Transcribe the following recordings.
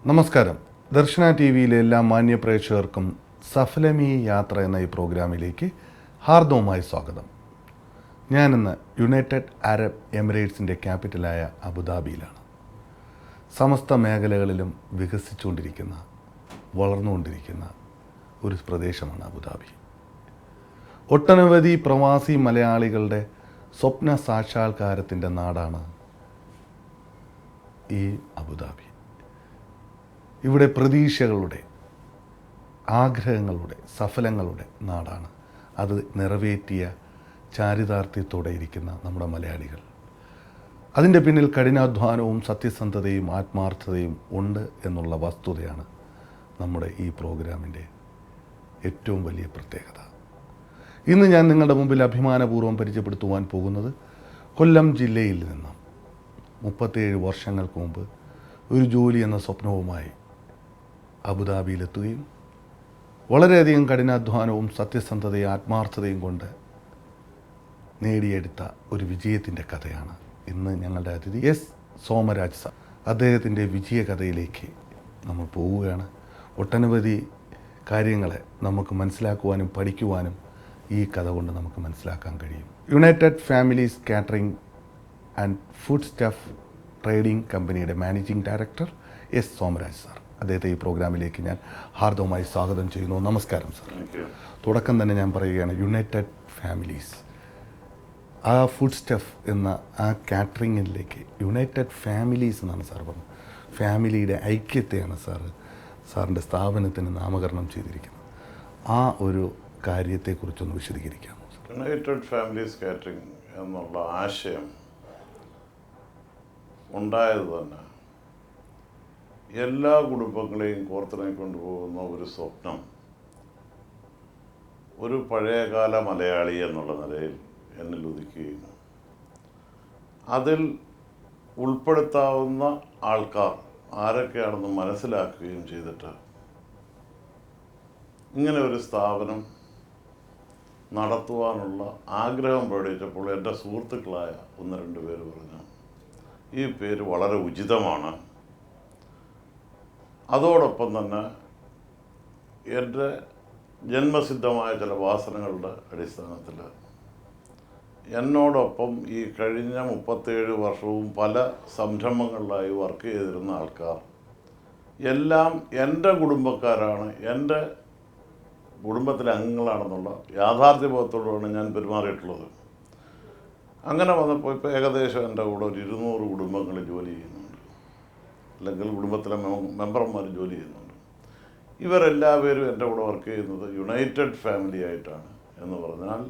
നമസ്കാരം. ദർശന ടി വിയിലെ എല്ലാ മാന്യ പ്രേക്ഷകർക്കും സഫലമീ യാത്ര എന്ന ഈ പ്രോഗ്രാമിലേക്ക് ഹാർദവുമായി സ്വാഗതം. ഞാനിന്ന് യുണൈറ്റഡ് അറബ് എമിറേറ്റ്സിൻ്റെ ക്യാപിറ്റലായ അബുദാബിയിലാണ്. സമസ്ത മേഖലകളിലും വികസിച്ചുകൊണ്ടിരിക്കുന്ന, വളർന്നുകൊണ്ടിരിക്കുന്ന ഒരു പ്രദേശമാണ് അബുദാബി. ഒട്ടനവധി പ്രവാസി മലയാളികളുടെ സ്വപ്ന സാക്ഷാത്കാരത്തിൻ്റെ നാടാണ് ഈ അബുദാബി. ഇവിടെ പ്രതീക്ഷകളുടെ, ആഗ്രഹങ്ങളുടെ, സഫലങ്ങളുടെ നാടാണ്. അത് നിറവേറ്റിയ ചാരിതാർത്ഥ്യത്തോടെ ഇരിക്കുന്ന നമ്മുടെ മലയാളികൾ. അതിൻ്റെ പിന്നിൽ കഠിനാധ്വാനവും സത്യസന്ധതയും ആത്മാർത്ഥതയും ഉണ്ട് എന്നുള്ള വസ്തുതയാണ് നമ്മുടെ ഈ പ്രോഗ്രാമിൻ്റെ ഏറ്റവും വലിയ പ്രത്യേകത. ഇന്ന് ഞാൻ നിങ്ങളുടെ മുമ്പിൽ അഭിമാനപൂർവ്വം പരിചയപ്പെടുത്തുവാൻ പോകുന്നത് കൊല്ലം ജില്ലയിൽ നിന്നും 37 വർഷങ്ങൾക്ക് മുമ്പ് ഒരു ജോലി എന്ന സ്വപ്നവുമായി അബുദാബിയിലെത്തുകയും വളരെയധികം കഠിനാധ്വാനവും സത്യസന്ധതയും ആത്മാർത്ഥതയും കൊണ്ട് നേടിയെടുത്ത ഒരു വിജയത്തിൻ്റെ കഥയാണ് ഇന്ന് ഞങ്ങളുടെ അതിഥി എസ് സോമരാജ് സാർ. അദ്ദേഹത്തിൻ്റെ വിജയകഥയിലേക്ക് നമ്മൾ പോവുകയാണ്. ഒട്ടനവധി കാര്യങ്ങളെ നമുക്ക് മനസ്സിലാക്കുവാനും പഠിക്കുവാനും ഈ കഥ കൊണ്ട് നമുക്ക് മനസ്സിലാക്കാൻ കഴിയും. United families catering and food stuff trading കമ്പനിയുടെ managing director S Somaraj sir. അദ്ദേഹത്തെ ഈ പ്രോഗ്രാമിലേക്ക് ഞാൻ ഹാർദവമായി സ്വാഗതം ചെയ്യുന്നു. നമസ്കാരം സാർ. തുടക്കം തന്നെ ഞാൻ പറയുകയാണ്, യുണൈറ്റഡ് ഫാമിലീസ്, ആ ഫുഡ് സ്റ്റഫ് എന്ന ആ കാറ്ററിങ്ങിലേക്ക് യുണൈറ്റഡ് ഫാമിലീസ് എന്നാണ് സാർ പറഞ്ഞത്. ഫാമിലിയുടെ ഐക്യത്തെയാണ് സാറിൻ്റെ സ്ഥാപനത്തിന് നാമകരണം ചെയ്തിരിക്കുന്നത്. ആ ഒരു കാര്യത്തെക്കുറിച്ചൊന്ന് വിശദീകരിക്കാമോ? യുണൈറ്റഡ് ഫാമിലീസ് കാറ്ററിംഗ് എന്നുള്ള ആശയം ഉണ്ടായത് തന്നെ എല്ലാ കുടുംബങ്ങളെയും കോർത്തിണക്കിക്കൊണ്ടു പോകുന്ന ഒരു സ്വപ്നം ഒരു പഴയകാല മലയാളി എന്നുള്ള നിലയിൽ എന്നിൽ ഉദിക്കുകയും അതിൽ ഉൾപ്പെടുത്താവുന്ന ആൾക്കാർ ആരൊക്കെയാണെന്ന് മനസ്സിലാക്കുകയും ചെയ്തിട്ട് ഇങ്ങനെ ഒരു സ്ഥാപനം നടത്തുവാനുള്ള ആഗ്രഹം പ്രകടിപ്പിച്ചപ്പോൾ എൻ്റെ സുഹൃത്തുക്കളായ 1-2 പേര് പറഞ്ഞു, ഈ പേര് വളരെ ഉചിതമാണ്. അതോടൊപ്പം തന്നെ എൻ്റെ ജന്മസിദ്ധമായ ചില വാസനകളുടെ അടിസ്ഥാനത്തിൽ എന്നോടൊപ്പം ഈ കഴിഞ്ഞ 37 വർഷവും പല സംരംഭങ്ങളിലായി വർക്ക് ചെയ്തിരുന്ന ആൾക്കാർ എല്ലാം എൻ്റെ കുടുംബക്കാരാണ്, എൻ്റെ കുടുംബത്തിലെ അംഗങ്ങളാണെന്നുള്ള യാഥാർത്ഥ്യബോധത്തോടാണ് ഞാൻ പെരുമാറിയിട്ടുള്ളത്. അങ്ങനെ വന്നപ്പോൾ ഇപ്പോൾ ഏകദേശം എൻ്റെ കൂടെ ഒരു 200 കുടുംബങ്ങൾ ജോലി ചെയ്യുന്നുണ്ട്, അല്ലെങ്കിൽ കുടുംബത്തിലെ മെമ്പർമാർ ജോലി ചെയ്യുന്നുണ്ട്. ഇവരെല്ലാവരും എൻ്റെ കൂടെ വർക്ക് ചെയ്യുന്നത് യുണൈറ്റഡ് ഫാമിലി ആയിട്ടാണ്. എന്ന് പറഞ്ഞാൽ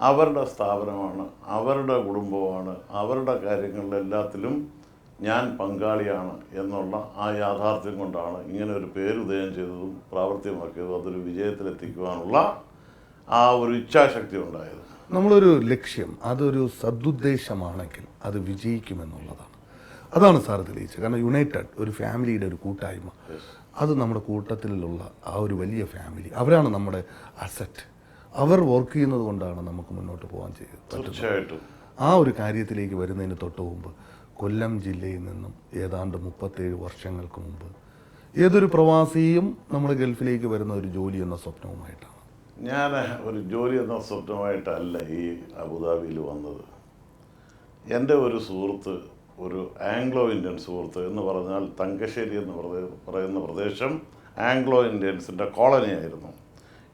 അവരുടെ സ്ഥാപനമാണ്, അവരുടെ കുടുംബമാണ്, അവരുടെ കാര്യങ്ങളിലെല്ലാത്തിലും ഞാൻ പങ്കാളിയാണ് എന്നുള്ള ആ യാഥാർത്ഥ്യം കൊണ്ടാണ് ഇങ്ങനെ ഒരു പേര് ഉദയം ചെയ്തതും പ്രാവർത്തികമാക്കിയതും അതൊരു വിജയത്തിലെത്തിക്കുവാനുള്ള ആ ഒരു ഇച്ഛാശക്തി ഉണ്ടായത്. നമ്മളൊരു ലക്ഷ്യം, അതൊരു സദുദ്ദേശമാണെങ്കിൽ അത് വിജയിക്കുമെന്നുള്ളതാണ്. അതാണ് സാർ തെളിയിച്ചത്. കാരണം യുണൈറ്റഡ് ഒരു ഫാമിലിയുടെ ഒരു കൂട്ടായ്മ, അത് നമ്മുടെ കൂട്ടത്തിലുള്ള ആ ഒരു വലിയ ഫാമിലി, അവരാണ് നമ്മുടെ അസറ്റ്. അവർ വർക്ക് ചെയ്യുന്നത് കൊണ്ടാണ് നമുക്ക് മുന്നോട്ട് പോകാൻ തീർച്ചയായിട്ടും. ആ ഒരു കാര്യത്തിലേക്ക് വരുന്നതിന് തൊട്ട് മുമ്പ് കൊല്ലം ജില്ലയിൽ നിന്നും ഏതാണ്ട് 37 വർഷങ്ങൾക്ക് മുമ്പ് ഏതൊരു പ്രവാസിയും നമ്മൾ ഗൾഫിലേക്ക് വരുന്ന ഒരു ജോലി എന്ന സ്വപ്നവുമായിട്ടാണ്. ഞാൻ ഒരു ജോലി എന്ന സ്വപ്നമായിട്ടല്ല ഈ അബുദാബിയിൽ വന്നത്. എൻ്റെ ഒരു സുഹൃത്ത്, ഒരു ആംഗ്ലോ ഇന്ത്യൻ സുഹൃത്ത് എന്ന് പറഞ്ഞാൽ തങ്കശ്ശേരി എന്ന് പറയുന്ന പ്രദേശം ആംഗ്ലോ ഇന്ത്യൻസിൻ്റെ കോളനിയായിരുന്നു.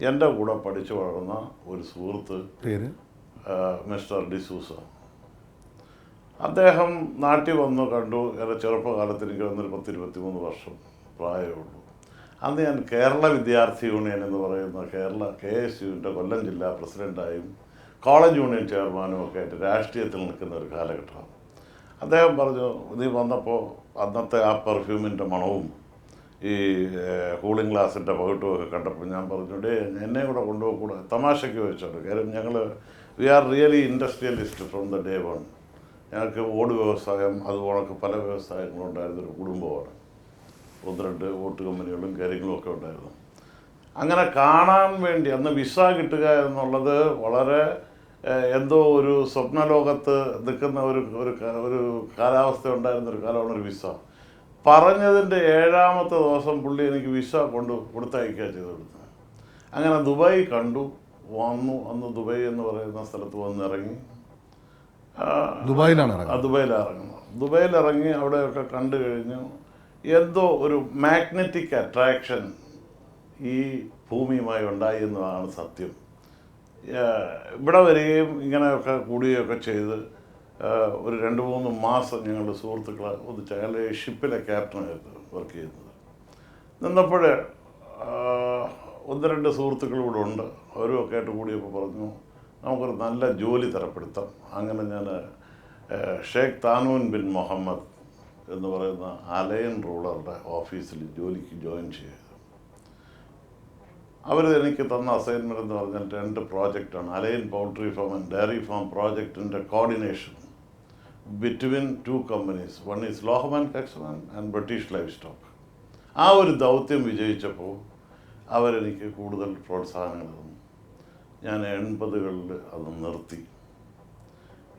എൻ്റെ കൂടെ പഠിച്ചു വളർന്ന ഒരു സുഹൃത്ത് പേര് മിസ്റ്റർ ഡിസൂസ. അദ്ദേഹം നാട്ടിൽ വന്നു കണ്ടു. എൻ്റെ ചെറുപ്പകാലത്ത് എനിക്ക് വന്നൊരു 10-23 വർഷം പ്രായമുള്ളൂ. അന്ന് ഞാൻ കേരള വിദ്യാർത്ഥി യൂണിയൻ എന്ന് പറയുന്ന കേരള KSUവിൻ്റെ കൊല്ലം ജില്ലാ പ്രസിഡൻ്റായും കോളേജ് യൂണിയൻ ചെയർമാനും ഒക്കെ ആയിട്ട് രാഷ്ട്രീയത്തിൽ നിൽക്കുന്ന ഒരു കാലഘട്ടമാണ്. അദ്ദേഹം പറഞ്ഞു, നീ വന്നപ്പോൾ അന്നത്തെ ആ പെർഫ്യൂമിൻ്റെ മണവും ഈ കൂളിംഗ് ഗ്ലാസിൻ്റെ പകിട്ടുമൊക്കെ കണ്ടപ്പോൾ ഞാൻ പറഞ്ഞു, എന്നെ കൂടെ കൊണ്ടുപോകൂടെ, തമാശയ്ക്ക് വെച്ചോണ്ട്. കാര്യം we are really industrialist from the day one. ഞങ്ങൾക്ക് ഓട് വ്യവസായം അതുപോലെ പല വ്യവസായങ്ങളും ഉണ്ടായിരുന്നൊരു കുടുംബമാണ്. 1-2 ഓട്ട് കമ്പനികളും കാര്യങ്ങളും ഒക്കെ ഉണ്ടായിരുന്നു. അങ്ങനെ കാണാൻ വേണ്ടി അന്ന് വിസ കിട്ടുക എന്നുള്ളത് വളരെ എന്തോ ഒരു സ്വപ്നലോകത്ത് നിൽക്കുന്ന ഒരു കാലാവസ്ഥ ഉണ്ടായിരുന്നൊരു കാലമാണ് ഒരു വിസ. പറഞ്ഞതിൻ്റെ 7ാമത്തെ ദിവസം പുള്ളി എനിക്ക് വിസ കൊടുത്തയക്കുക ചെയ്ത് കൊടുത്തത്. അങ്ങനെ ദുബായ് കണ്ടു, വന്നു. അന്ന് ദുബായ് എന്ന് പറയുന്ന സ്ഥലത്ത് വന്നിറങ്ങി. ദുബായിലാണ് ഇറങ്ങുന്നത്. ദുബായിലിറങ്ങി അവിടെയൊക്കെ കണ്ടു കഴിഞ്ഞു. എന്തോ ഒരു മാഗ്നറ്റിക് അട്രാക്ഷൻ ഈ ഭൂമിയുമായി ഉണ്ടായി എന്നതാണ് സത്യം. ഇവിടെ വരികയും ഇങ്ങനെയൊക്കെ കൂടുകയൊക്കെ ചെയ്ത് ഒരു 2-3 മാസം ഞങ്ങളുടെ സുഹൃത്തുക്കളെ ഒന്നിച്ച്. അയാൾ ഷിപ്പിലെ ക്യാപ്റ്റനായിരുന്നു വർക്ക് ചെയ്യുന്നത്. നിന്നപ്പോൾ 1-2 സുഹൃത്തുക്കൾ ഇവിടെ ഉണ്ട്. അവരും ഒക്കെ ആയിട്ട് കൂടിയപ്പോൾ പറഞ്ഞു നമുക്കൊരു നല്ല ജോലി തരപ്പെടുത്താം. അങ്ങനെ ഞാൻ ഷേഖ് താനൂൻ ബിൻ മുഹമ്മദ് എന്ന് പറയുന്ന അലയൻ റൂളറുടെ ഓഫീസിൽ ജോലിക്ക് ജോയിൻ ചെയ്തു. അവർ എനിക്ക് തന്ന അസൈൻമെൻറ്റ് എന്ന് പറഞ്ഞാൽ 2 പ്രോജക്റ്റാണ്. അലയൻ poultry farm and dairy farm പ്രോജക്റ്റിൻ്റെ coordination between 2 companies. One is Lohmann കെക്സ്മാൻ ആൻഡ് ബ്രിട്ടീഷ് ലൈഫ് സ്റ്റോക്ക്. ആ ഒരു ദൗത്യം വിജയിച്ചപ്പോൾ അവരെനിക്ക് കൂടുതൽ പ്രോത്സാഹനങ്ങൾ തന്നു. ഞാൻ 80കളിൽ അത് നിർത്തി.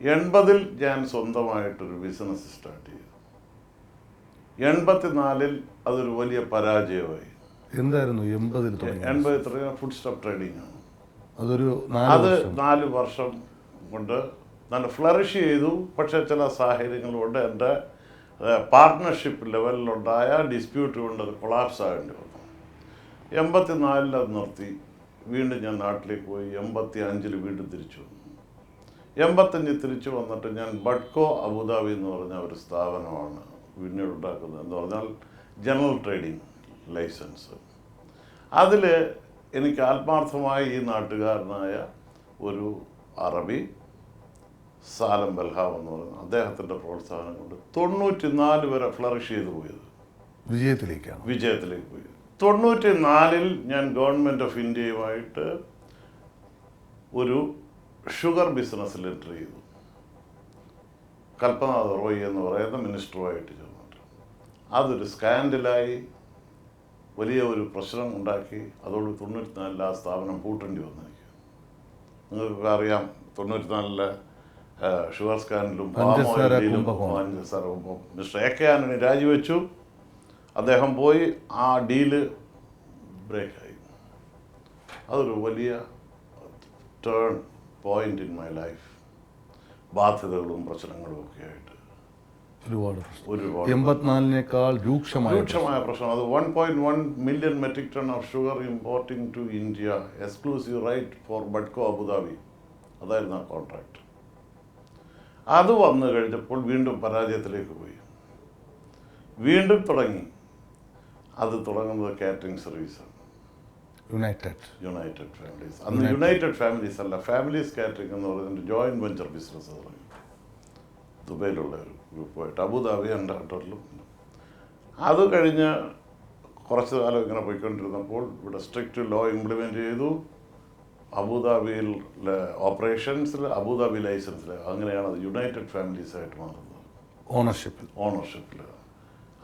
80-ൽ ഞാൻ സ്വന്തമായിട്ടൊരു ബിസിനസ് സ്റ്റാർട്ട് ചെയ്തു. 84-ൽ അതൊരു വലിയ പരാജയമായി. എന്തായിരുന്നു 80-ൽ ഫുഡ് സ്റ്റോപ്പ് ട്രേഡിംഗ് ആണ്. അത് 4 വർഷം കൊണ്ട് നല്ല ഫ്ലറിഷ് ചെയ്തു. പക്ഷേ ചില സാഹചര്യങ്ങൾ കൊണ്ട് എൻ്റെ പാർട്ട്ണർഷിപ്പ് ലെവലിലുണ്ടായ ഡിസ്പ്യൂട്ട് കൊണ്ട് അത് കൊളാപ്സ് ആകേണ്ടി വന്നു. 84-ൽ അത് നിർത്തി. വീണ്ടും ഞാൻ നാട്ടിലേക്ക് പോയി. 85-ൽ വീണ്ടും തിരിച്ചു വന്നു. 85 തിരിച്ചു വന്നിട്ട് ഞാൻ ബഡ്കോ അബുദാബി എന്ന് പറഞ്ഞ ഒരു സ്ഥാപനമാണ് പിന്നീട് ഉണ്ടാക്കുന്നത്. എന്ന് പറഞ്ഞാൽ ജനറൽ ട്രേഡിംഗ് ലൈസൻസ്. അതിൽ എനിക്ക് ആത്മാർത്ഥമായി ഈ നാട്ടുകാരനായ ഒരു അറബി സാലം ബൽഹാം എന്ന് പറയുന്ന അദ്ദേഹത്തിൻ്റെ പ്രോത്സാഹനം കൊണ്ട് 94 വരെ ഫ്ലറിഷ് ചെയ്തു പോയത്. വിജയത്തിലേക്ക് പോയി. 94-ൽ ഞാൻ ഗവൺമെൻറ് ഓഫ് ഇന്ത്യയുമായിട്ട് ഒരു ഷുഗർ ബിസിനസ്സിൽ എൻട്രി ചെയ്തു. കൽപ്പനാഥ് റോയ് എന്ന് പറയുന്ന മിനിസ്റ്ററുമായിട്ട് ചേർന്നിട്ട്. അതൊരു സ്കാൻഡലായി വലിയ ഒരു പ്രശ്നം ഉണ്ടാക്കി. അതോട് 94-ൽ ആ സ്ഥാപനം പൂട്ടേണ്ടി വന്നിരിക്കും. നിങ്ങൾക്കൊക്കെ അറിയാം 94-ലെ ഷുഗർ സ്കാൻഡലും മിസ്റ്റർ AK ആന്റണി രാജിവെച്ചു. അദ്ദേഹം പോയി. ആ ഡീല് ബ്രേക്കായി. അതൊരു വലിയ turn point in my life. ബാധ്യതകളും പ്രശ്നങ്ങളും ഒക്കെ ആയിട്ട് ഒരുപാട് 84-നേക്കാൾ രൂക്ഷമായ പ്രശ്നം. അത് 1.1 million metric ton of sugar importing to India, exclusive right for Budco Abu Dhabi. അതായിരുന്നു ആ കോൺട്രാക്ട്. അത് വന്നു കഴിഞ്ഞപ്പോൾ വീണ്ടും പരാജയത്തിലേക്ക് പോയി. വീണ്ടും തുടങ്ങി. അത് തുടങ്ങുന്നത് കാറ്ററിംഗ് സർവീസാണ്. United families. അന്ന് യുണൈറ്റഡ് ഫാമിലീസ് അല്ല, ഫാമിലീസ് കാറ്ററിംഗ് എന്ന് പറയുന്നത് ജോയിൻറ്റ് വെഞ്ചർ ബിസിനസ് തുടങ്ങി. ദുബൈയിലുള്ള ഒരു ഗ്രൂപ്പായിട്ട് അബുദാബി എൻ്റെ ഹോട്ടലിലും. അത് കഴിഞ്ഞ് കുറച്ച് കാലം ഇങ്ങനെ പോയിക്കൊണ്ടിരുന്നപ്പോൾ ഇവിടെ സ്ട്രിക്റ്റ് ലോ ഇംപ്ലിമെൻറ്റ് ചെയ്തു. അബുദാബിയിലെ ഓപ്പറേഷൻസിൽ അബുദാബി ലൈസൻസിൽ അങ്ങനെയാണ് അത് യുണൈറ്റഡ് ഫാമിലീസായിട്ട് മാറുന്നത്. ഓണർഷിപ്പിൽ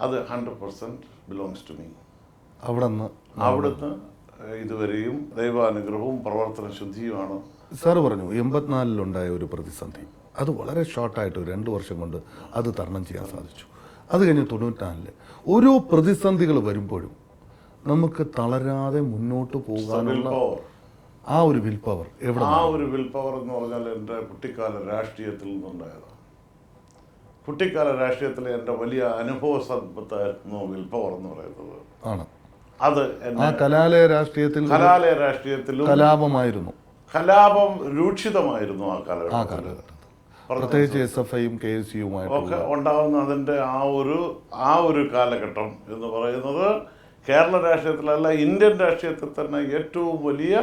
അത് 100% ബിലോങ്സ് ടു മീ. അവിടുന്ന് ഇതുവരെയും ദൈവാനുഗ്രഹവും പ്രവർത്തന ശുദ്ധിയുമാണ്. സാറ് പറഞ്ഞു 84-ലുണ്ടായ ഒരു പ്രതിസന്ധി, അത് വളരെ ഷോർട്ടായിട്ട് 2 വർഷം കൊണ്ട് അത് തരണം ചെയ്യാൻ സാധിച്ചു. അത് കഴിഞ്ഞ് 94-ല് ഓരോ പ്രതിസന്ധികൾ വരുമ്പോഴും നമുക്ക് തളരാതെ മുന്നോട്ട് പോകാനുള്ള ആ ഒരു വിൽ പവർ എവിടെ? ആ ഒരു വിൽ പവർ എന്ന് പറഞ്ഞാൽ എൻ്റെ കുട്ടിക്കാല രാഷ്ട്രീയത്തിൽ നിന്നുണ്ടായതാണ്. കുട്ടിക്കാല രാഷ്ട്രീയത്തിലെ എൻ്റെ വലിയ അനുഭവ സമ്പത്തായിരുന്നു വിൽ പവർ എന്ന് പറയുന്നത്. ആണ്. അത് കലാലയ രാഷ്ട്രീയത്തിലും കലാപമായിരുന്നു. കലാപം രൂക്ഷിതമായിരുന്നു ആ കാലഘട്ടത്തിൽ. പ്രത്യേകിച്ച് SFIയും KSUമായിട്ട് ഒക്കെ ഉണ്ടാകുന്ന അതിൻ്റെ ആ ഒരു കാലഘട്ടം എന്ന് പറയുന്നത് കേരള രാഷ്ട്രീയത്തിലല്ല, ഇന്ത്യൻ രാഷ്ട്രീയത്തിൽ തന്നെ ഏറ്റവും വലിയ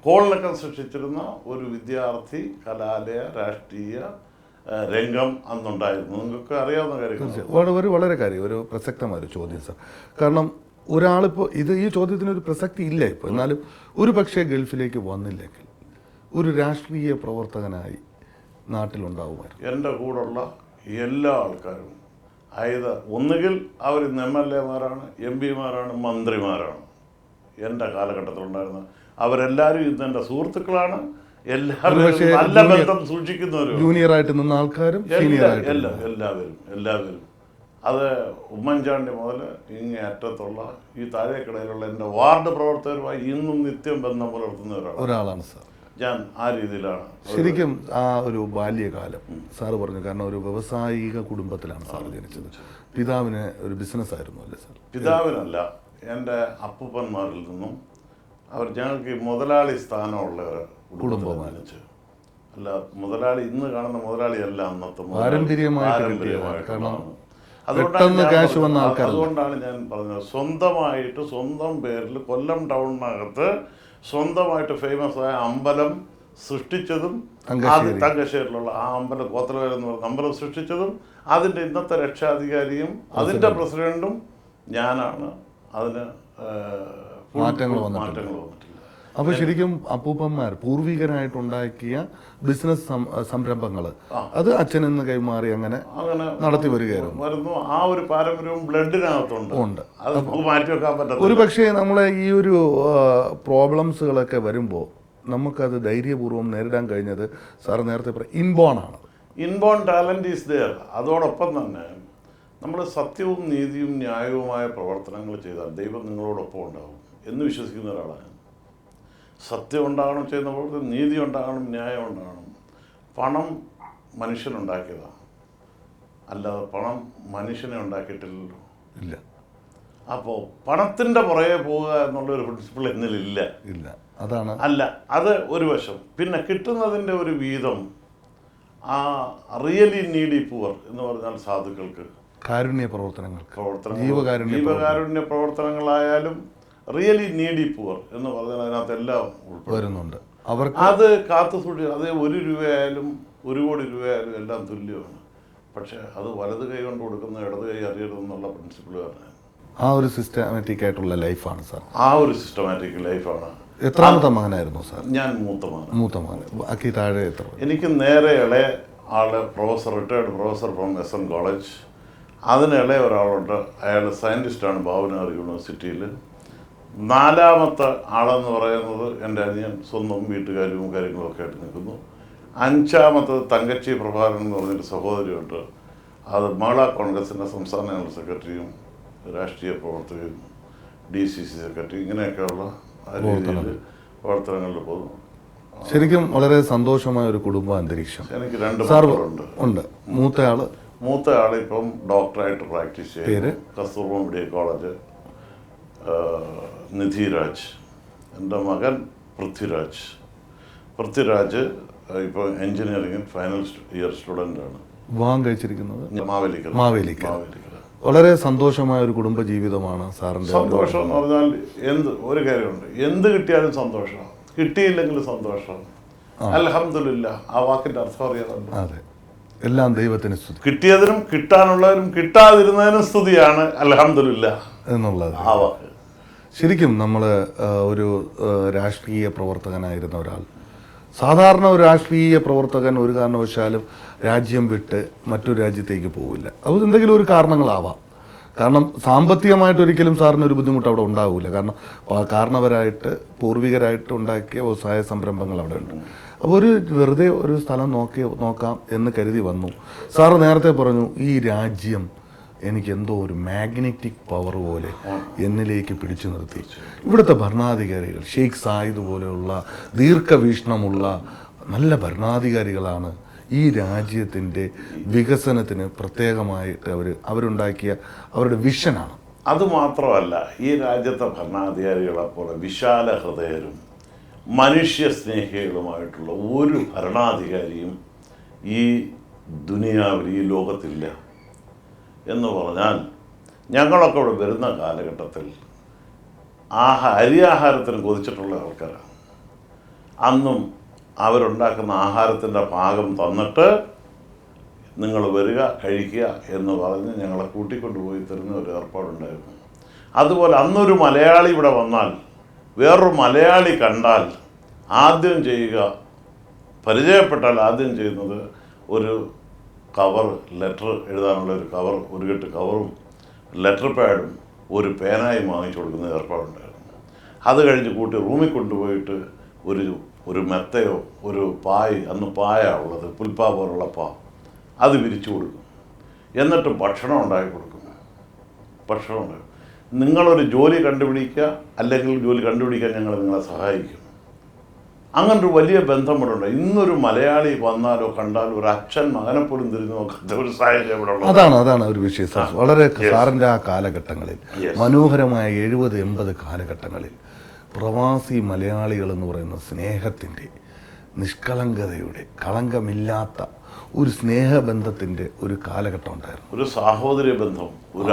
കോളിളക്കം സൃഷ്ടിച്ചിരുന്ന ഒരു വിദ്യാർത്ഥി കലാലയ രാഷ്ട്രീയ രംഗം അന്നുണ്ടായിരുന്നു. നിങ്ങൾക്ക് അറിയാവുന്ന കാര്യങ്ങൾ. വളരെ ഒരു പ്രസക്തമായ ഒരു ചോദ്യം സാർ. കാരണം ഒരാളിപ്പോൾ ഈ ചോദ്യത്തിനൊരു പ്രസക്തി ഇല്ല ഇപ്പോൾ. എന്നാലും ഒരു പക്ഷേ ഗൾഫിലേക്ക് വന്നില്ലെങ്കിൽ ഒരു രാഷ്ട്രീയ പ്രവർത്തകനായി നാട്ടിലുണ്ടാവുമായിരുന്നു. എൻ്റെ കൂടെയുള്ള എല്ലാ ആൾക്കാരും ഒന്നുകിൽ അവർ MLA-മാരാണ്, MP-മാരാണ്, മന്ത്രിമാരാണ്. എൻ്റെ കാലഘട്ടത്തിലുണ്ടായിരുന്ന അവരെല്ലാവരും ഇന്ന് എൻ്റെ സുഹൃത്തുക്കളാണ്. എല്ലാവരും നല്ല ബന്ധം സൂക്ഷിക്കുന്നവരും, ജൂനിയറായിട്ട് നിന്ന ആൾക്കാരും എല്ലാവരും അത് ഉമ്മൻചാണ്ടി മുതൽ ഇങ്ങേ അറ്റത്തുള്ള ഈ താഴേക്കിടയിലുള്ള എൻ്റെ വാർഡ് പ്രവർത്തകരുമായി ഇന്നും നിത്യം ബന്ധം പുലർത്തുന്ന ഒരാളാണ് സാർ. ഞാൻ ആ രീതിയിലാണ്. ശരിക്കും ആ ഒരു ബാല്യകാലം സാറ് പറഞ്ഞു, കാരണം ഒരു വ്യവസായിക കുടുംബത്തിലാണ് സാർ ജനിച്ചത്. പിതാവിന് ഒരു ബിസിനസ് ആയിരുന്നു അല്ലേ സാർ? പിതാവിനല്ല, എൻ്റെ അപ്പൂപ്പന്മാരിൽ നിന്നും അവർ ഞങ്ങൾക്ക് ഈ മുതലാളി സ്ഥാനമുള്ള ഒരു കുടുംബമാണ്. അല്ല, മുതലാളി ഇന്ന് കാണുന്ന മുതലാളിയല്ല അന്നത്തെ പാരമ്പര്യമായിട്ട്. കാരണം അതുകൊണ്ടാണ് ഞാൻ പറഞ്ഞത്, സ്വന്തമായിട്ട് സ്വന്തം പേരിൽ കൊല്ലം ടൗണിനകത്ത് സ്വന്തമായിട്ട് ഫേമസ് ആയ അമ്പലം സൃഷ്ടിച്ചതും, തങ്കശ്ശേരിയിലുള്ള ആ അമ്പലം കോത്തലവേല എന്ന് പറയുന്ന അമ്പലം സൃഷ്ടിച്ചതും അതിൻ്റെ ഇന്നത്തെ രക്ഷാധികാരിയും അതിൻ്റെ പ്രസിഡന്റും ഞാനാണ്. അതിന് മാറ്റങ്ങൾ വന്നിട്ടില്ല. അപ്പോൾ ശരിക്കും അപ്പൂപ്പന്മാർ പൂർവികരായിട്ടുണ്ടാക്കിയ ബിസിനസ് സംരംഭങ്ങൾ അത് അച്ഛനെന്ന് കൈമാറി അങ്ങനെ നടത്തി വരികയായിരുന്നു. ആ ഒരു പാരമ്പര്യവും ബ്ലഡിനകത്തുണ്ട്. അത് മാറ്റി വെക്കാൻ പറ്റില്ല. ഒരു പക്ഷേ നമ്മളെ ഈ ഒരു പ്രോബ്ലംസുകളൊക്കെ വരുമ്പോൾ നമുക്കത് ധൈര്യപൂർവ്വം നേരിടാൻ കഴിഞ്ഞത് സാർ നേരത്തെ ഇൻബോൺ ആണ്. Inborn talent is there. അതോടൊപ്പം തന്നെ നമ്മൾ സത്യവും നീതിയും ന്യായവുമായ പ്രവർത്തനങ്ങൾ ചെയ്താൽ ദൈവം നിങ്ങളോടൊപ്പം ഉണ്ടാകും എന്ന് വിശ്വസിക്കുന്ന ഒരാളാണ്. സത്യം ഉണ്ടാകണം, ചെയ്യുന്ന പ്രവർത്തനം നീതി ഉണ്ടാകണം, ന്യായം ഉണ്ടാകണം. പണം മനുഷ്യനുണ്ടാക്കിയതാണ്, അല്ലാതെ പണം മനുഷ്യനെ ഉണ്ടാക്കിയിട്ടില്ലല്ലോ. ഇല്ല. അപ്പോൾ പണത്തിൻ്റെ പുറകെ പോവുക എന്നുള്ളൊരു പ്രിൻസിപ്പിൾ എന്നിലില്ല. ഇല്ല, അതാണ് അല്ല, അത് ഒരു വശം. പിന്നെ കിട്ടുന്നതിൻ്റെ ഒരു വീതം ആ റിയലി നീഡി പുവർ എന്ന് പറഞ്ഞാൽ സാധുക്കൾക്ക്, കാരുണ്യ ജീവകാരുണ്യ പ്രവർത്തനങ്ങളായാലും റിയലി നീഡി പുവർ എന്ന് പറഞ്ഞാൽ അതിനകത്തെല്ലാം വരുന്നുണ്ട്. അത് കാത്തു സൂക്ഷിക്കുക. അത് 1 രൂപയായാലും 1 കോടി രൂപയായാലും എല്ലാം തുല്യമാണ്. പക്ഷേ അത് വലത് കൈ കൊണ്ട് കൊടുക്കുന്ന ഇടത് കൈ അറിയരുതെന്നുള്ള പ്രിൻസിപ്പിൾ പറഞ്ഞാൽ ആ ഒരു സിസ്റ്റമാറ്റിക് ആയിട്ടുള്ള ലൈഫാണ് സാർ. ആ ഒരു സിസ്റ്റമാറ്റിക് ലൈഫാണ്. എത്രാമത്തെ മകനായിരുന്നു സാർ? ഞാൻ മൂത്ത മകൻ. ബാക്കി താഴെ എത്ര? എനിക്ക് നേരെ ഇളയ ആള് retired professor from SN college. അതിന് ഇളയ ഒരാളുണ്ട്, അയാൾ സയൻറ്റിസ്റ്റാണ് ഭാവനഗർ യൂണിവേഴ്സിറ്റിയിൽ. 4ാമത്തെ ആളെന്ന് പറയുന്നത് എൻ്റെ അനിയൻ, സ്വന്തം വീട്ടുകാരും കാര്യങ്ങളൊക്കെ ആയിട്ട് നിൽക്കുന്നു. 5ാമത്തത് തങ്കച്ചി പ്രഭാകരൻ എന്ന് പറഞ്ഞൊരു സഹോദരിയുണ്ട്. അത് മഹിളാ കോൺഗ്രസിൻ്റെ സംസ്ഥാന ജനറൽ സെക്രട്ടറിയും രാഷ്ട്രീയ പ്രവർത്തകയും DCC സെക്രട്ടറി, ഇങ്ങനെയൊക്കെയുള്ള രീതിയിൽ പ്രവർത്തനങ്ങളിൽ പോകുന്നു. ശരിക്കും വളരെ സന്തോഷമായ ഒരു കുടുംബ അന്തരീക്ഷം. എനിക്ക് 2 മക്കളുണ്ട്. മൂത്ത ആൾ ഇപ്പം ഡോക്ടറായിട്ട് പ്രാക്ടീസ് ചെയ്ത് കസ്തൂർബ മെഡിക്കൽ കോളേജ്, നിധിരാജ്. എൻ്റെ മകൻ പൃഥ്വിരാജ് ഇപ്പോൾ എൻജിനീയറിംഗിൽ ഫൈനൽ ഇയർ സ്റ്റുഡൻ്റാണ്. വിവാഹം കഴിച്ചിരിക്കുന്നത് മാവേലിക്കര. വളരെ സന്തോഷമായ ഒരു കുടുംബ ജീവിതമാണ് സാറിൻ്റെ. സന്തോഷം എന്ന് പറഞ്ഞാൽ ഒരു കാര്യമുണ്ട്, എന്ത് കിട്ടിയാലും സന്തോഷമാണ്, കിട്ടിയില്ലെങ്കിലും സന്തോഷം. അൽഹംദുലില്ലാ, ആ വാക്കിൻ്റെ അർത്ഥം അറിയാറുണ്ട്. അതെ, എല്ലാം ദൈവത്തിന് സ്തുതി. കിട്ടിയതിനും കിട്ടാനുള്ളതിനും കിട്ടാതിരുന്നതിനും സ്തുതിയാണ് അൽഹംദുലില്ലാ എന്നുള്ളത്. ആ വാക്ക് ശരിക്കും നമ്മൾ ഒരു രാഷ്ട്രീയ പ്രവർത്തകനായിരുന്ന ഒരാൾ, സാധാരണ ഒരു രാഷ്ട്രീയ പ്രവർത്തകൻ ഒരു കാരണവശാലും രാജ്യം വിട്ട് മറ്റൊരു രാജ്യത്തേക്ക് പോവില്ല. അത് എന്തെങ്കിലും ഒരു കാരണങ്ങളാവാം. കാരണം സാമ്പത്തികമായിട്ട് ഒരിക്കലും സാറിന് ഒരു ബുദ്ധിമുട്ട് അവിടെ ഉണ്ടാവില്ല. കാരണം കാരണവരായിട്ട് പൂർവികരായിട്ട് ഉണ്ടാക്കിയ വ്യവസായ സംരംഭങ്ങൾ അവിടെ ഉണ്ട്. അപ്പോൾ വെറുതെ ഒരു സ്ഥലം നോക്കാം എന്ന് കരുതി വന്നു. സാറ് നേരത്തെ പറഞ്ഞു, ഈ രാജ്യം എനിക്കെന്തോ ഒരു മാഗ്നറ്റിക് പവർ പോലെ എന്നിലേക്ക് പിടിച്ചു നിർത്തി. ഇവിടുത്തെ ഭരണാധികാരികൾ ഷെയ്ഖ് സായിദ് പോലെയുള്ള ദീർഘവീക്ഷണമുള്ള നല്ല ഭരണാധികാരികളാണ് ഈ രാജ്യത്തിൻ്റെ വികസനത്തിന് പ്രത്യേകമായിട്ട് അവരുണ്ടാക്കിയ അവരുടെ വിഷനാണ്. അതുമാത്രമല്ല, ഈ രാജ്യത്തെ ഭരണാധികാരികളെ പോലെ വിശാല ഹൃദയരും മനുഷ്യസ്നേഹികളുമായിട്ടുള്ള ഒരു ഭരണാധികാരിയും ഈ ദുനിയാവിൽ, ഈ ലോകത്തില്ല. എന്ന് പറഞ്ഞാൽ ഞങ്ങളൊക്കെ ഇവിടെ വരുന്ന കാലഘട്ടത്തിൽ അരിയാഹാരത്തിന് കൊതിച്ചിട്ടുള്ള ആൾക്കാരാണ്. അന്നും അവരുണ്ടാക്കുന്ന ആഹാരത്തിൻ്റെ പാകം തന്നിട്ട് നിങ്ങൾ വരിക കഴിക്കുക എന്ന് പറഞ്ഞ് ഞങ്ങളെ കൂട്ടിക്കൊണ്ടുപോയി തരുന്ന ഒരു ഏർപ്പാടുണ്ടായിരുന്നു. അതുപോലെ അന്നൊരു മലയാളി ഇവിടെ വന്നാൽ, വേറൊരു മലയാളി കണ്ടാൽ ആദ്യം ചെയ്യുക, പരിചയപ്പെട്ടാൽ ആദ്യം ചെയ്യുന്നത് ഒരു കവർ, ലെറ്റർ എഴുതാനുള്ള ഒരു കവർ, ഒരു കെട്ട് കവറും ലെറ്റർ പാഡും ഒരു പേനായി വാങ്ങിച്ചു കൊടുക്കുന്ന ഏർപ്പാടുണ്ടായിരുന്നു. അത് കഴിഞ്ഞ് കൂട്ടി റൂമിൽ കൊണ്ടുപോയിട്ട് ഒരു മെത്തയോ ഒരു പായ്, അന്ന് പായ ഉള്ളത്, പുൽപ്പാ പോലുള്ള പാ, അത് വിരിച്ചു കൊടുക്കും. എന്നിട്ട് ഭക്ഷണം ഉണ്ടാക്കി കൊടുക്കും. ഭക്ഷണം ഉണ്ടാക്കും. നിങ്ങളൊരു ജോലി കണ്ടുപിടിക്കുക, അല്ലെങ്കിൽ ജോലി കണ്ടുപിടിക്കാൻ ഞങ്ങൾ നിങ്ങളെ സഹായിക്കും. അങ്ങനൊരു വലിയ ബന്ധം ഇവിടെ ഉണ്ട്. ഇന്നൊരു മലയാളി വന്നാലോ കണ്ടാലോ ഒരു അച്ഛൻ മകനെ പോലും തിരിഞ്ഞു നോക്കാത്ത ഒരു സാഹചര്യം ഇവിടെ ഉള്ളത്. അതാണ് ഒരു വിഷയം സാർ. വളരെ സാറിൻ്റെ ആ കാലഘട്ടങ്ങളിൽ, മനോഹരമായ 70-80 കാലഘട്ടങ്ങളിൽ പ്രവാസി മലയാളികൾ എന്ന് പറയുന്ന സ്നേഹത്തിൻ്റെ, നിഷ്കളങ്കതയുടെ, കളങ്കമില്ലാത്ത ഒരു സ്നേഹബന്ധത്തിൻ്റെ ഒരു കാലഘട്ടം ഉണ്ടായിരുന്നു. ഒരു സാഹോദര്യ ബന്ധം, ഒരു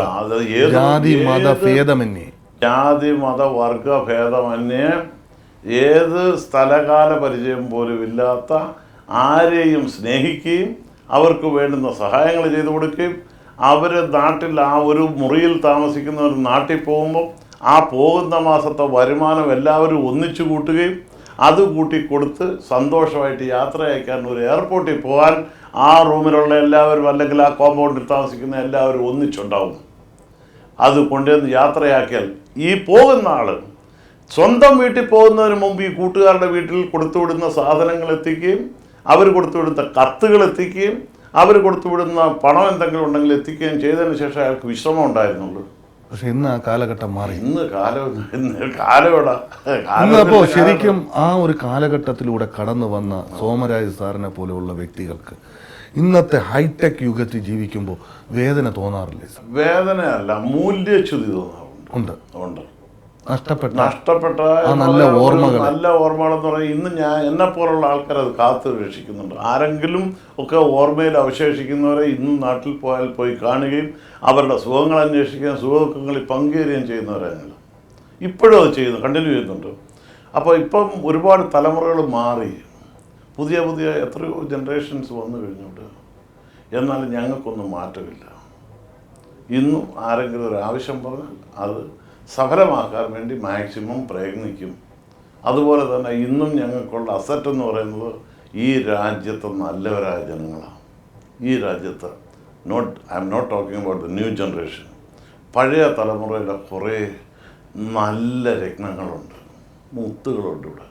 ജാതി മത ഭേദമന്യേ, ജാതി മത വർഗ ഭേദമന്യേ, ഏത് സ്ഥലകാല പരിചയം പോലും ഇല്ലാത്ത ആരെയും സ്നേഹിക്കുകയും അവർക്ക് വേണ്ടുന്ന സഹായങ്ങൾ ചെയ്തു കൊടുക്കുകയും, അവർ നാട്ടിൽ ആ ഒരു മുറിയിൽ താമസിക്കുന്നവർ നാട്ടിൽ പോകുമ്പോൾ ആ പോകുന്ന മാസത്തെ വരുമാനം എല്ലാവരും ഒന്നിച്ചു കൂട്ടുകയും അത് കൂട്ടിക്കൊടുത്ത് സന്തോഷമായിട്ട് യാത്ര അയക്കാൻ, ഒരു എയർപോർട്ടിൽ പോകാൻ ആ റൂമിലുള്ള എല്ലാവരും അല്ലെങ്കിൽ ആ കോമ്പൗണ്ടിൽ താമസിക്കുന്ന എല്ലാവരും ഒന്നിച്ചുണ്ടാവും. അത് കൊണ്ടുവന്ന് യാത്രയാക്കിയാൽ ഈ പോകുന്ന ആൾ സ്വന്തം വീട്ടിൽ പോകുന്നതിന് മുമ്പ് ഈ കൂട്ടുകാരുടെ വീട്ടിൽ കൊടുത്തുവിടുന്ന സാധനങ്ങൾ എത്തിക്കുകയും, അവർ കൊടുത്തുവിടുന്ന കത്തുകൾ എത്തിക്കുകയും, അവർ കൊടുത്തുവിടുന്ന പണം എന്തെങ്കിലും ഉണ്ടെങ്കിൽ എത്തിക്കുകയും ചെയ്തതിന് ശേഷം അയാൾക്ക് വിശ്രമം ഉണ്ടായിരുന്നുള്ളൂ. പക്ഷെ ഇന്ന് ആ കാലഘട്ടം മാറി. ഇന്ന് കാലം അപ്പോൾ ശരിക്കും ആ ഒരു കാലഘട്ടത്തിലൂടെ കടന്നു വന്ന സോമരാജ് സാറിനെ പോലെയുള്ള വ്യക്തികൾക്ക് ഇന്നത്തെ ഹൈടെക് യുഗത്തിൽ ജീവിക്കുമ്പോൾ വേദന തോന്നാറില്ലേ സാർ? വേദനയല്ല, മൂല്യച്യുതി തോന്നാറുണ്ട്. ഉണ്ട്. നഷ്ടപ്പെട്ട നല്ല ഓർമ്മകൾ എന്ന് പറഞ്ഞാൽ ഇന്ന് എന്നെ പോലുള്ള ആൾക്കാർ അത് കാത്തു രക്ഷിക്കുന്നുണ്ട്. ആരെങ്കിലും ഒക്കെ ഓർമ്മയിൽ അവശേഷിക്കുന്നവരെ ഇന്നും നാട്ടിൽ പോയാൽ പോയി കാണുകയും അവരുടെ സുഖങ്ങൾ അന്വേഷിക്കുകയും സുഖദുഃഖങ്ങളിൽ പങ്കുചേരുകയും ചെയ്യുന്നവരാണ്. ഇപ്പോഴും അത് ചെയ്യുന്നു, കണ്ടിന്യൂ ചെയ്യുന്നുണ്ട്. അപ്പോൾ ഇപ്പം ഒരുപാട് തലമുറകൾ മാറി, പുതിയ എത്രയോ ജനറേഷൻസ് വന്നു കഴിഞ്ഞുണ്ട്. എന്നാൽ ഞങ്ങൾക്കൊന്നും മാറ്റമില്ല. ഇന്നും ആരെങ്കിലും ഒരു ആവശ്യം പറഞ്ഞാൽ അത് സഫലമാക്കാൻ വേണ്ടി മാക്സിമം പ്രയത്നിക്കും. അതുപോലെ തന്നെ ഇന്നും ഞങ്ങൾക്കുള്ള അസറ്റ് എന്ന് പറയുന്നത് ഈ രാജ്യത്തെ നല്ലവരായ ജനങ്ങളാണ്. ഈ രാജ്യത്ത് I am not talking about the new generation. പഴയ തലമുറയിലെ കുറേ നല്ല രത്നങ്ങളുണ്ട്, മുത്തുകളുണ്ട് ഇവിടെ,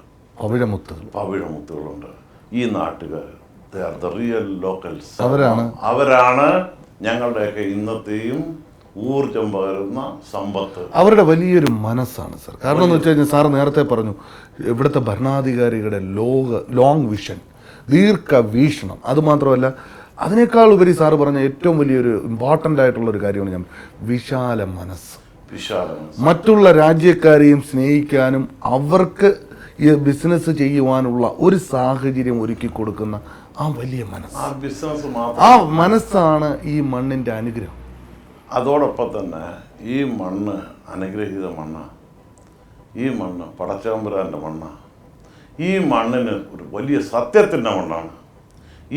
പവിഴമുത്തുകളുണ്ട്. ഈ നാട്ടുകാർ, they are the real locals. അവരാണ് ഞങ്ങളുടെയൊക്കെ ഇന്നത്തെയും ഊർജം പകരുന്ന സമ്പത്ത്. അവരുടെ വലിയൊരു മനസ്സാണ് സാർ. കാരണം എന്ന് വെച്ച് കഴിഞ്ഞാൽ സാർ നേരത്തെ പറഞ്ഞു, ഇവിടുത്തെ ഭരണാധികാരികളുടെ ലോങ് വിഷൻ, ദീർഘവീക്ഷണം. അതുമാത്രമല്ല, അതിനേക്കാൾ ഉപരി സാറ് പറഞ്ഞ ഏറ്റവും വലിയൊരു ഇമ്പോർട്ടൻ്റ് ആയിട്ടുള്ളൊരു കാര്യമാണ് ഞാൻ വിശാല മനസ്സ്. മറ്റുള്ള രാജ്യക്കാരെയും സ്നേഹിക്കാനും അവർക്ക് ഈ ബിസിനസ് ചെയ്യുവാനുള്ള ഒരു സാഹചര്യം ഒരുക്കി കൊടുക്കുന്ന ആ വലിയ മനസ്സ്, ആ മനസ്സാണ് ഈ മണ്ണിൻ്റെ അനുഗ്രഹം. അതോടൊപ്പം തന്നെ ഈ മണ്ണ് അനുഗ്രഹീത മണ്ണാണ്. ഈ മണ്ണ് പടച്ചതമ്പുരാൻ്റെ മണ്ണാണ്. ഈ മണ്ണിന് ഒരു വലിയ സത്യത്തിൻ്റെ മണ്ണാണ്.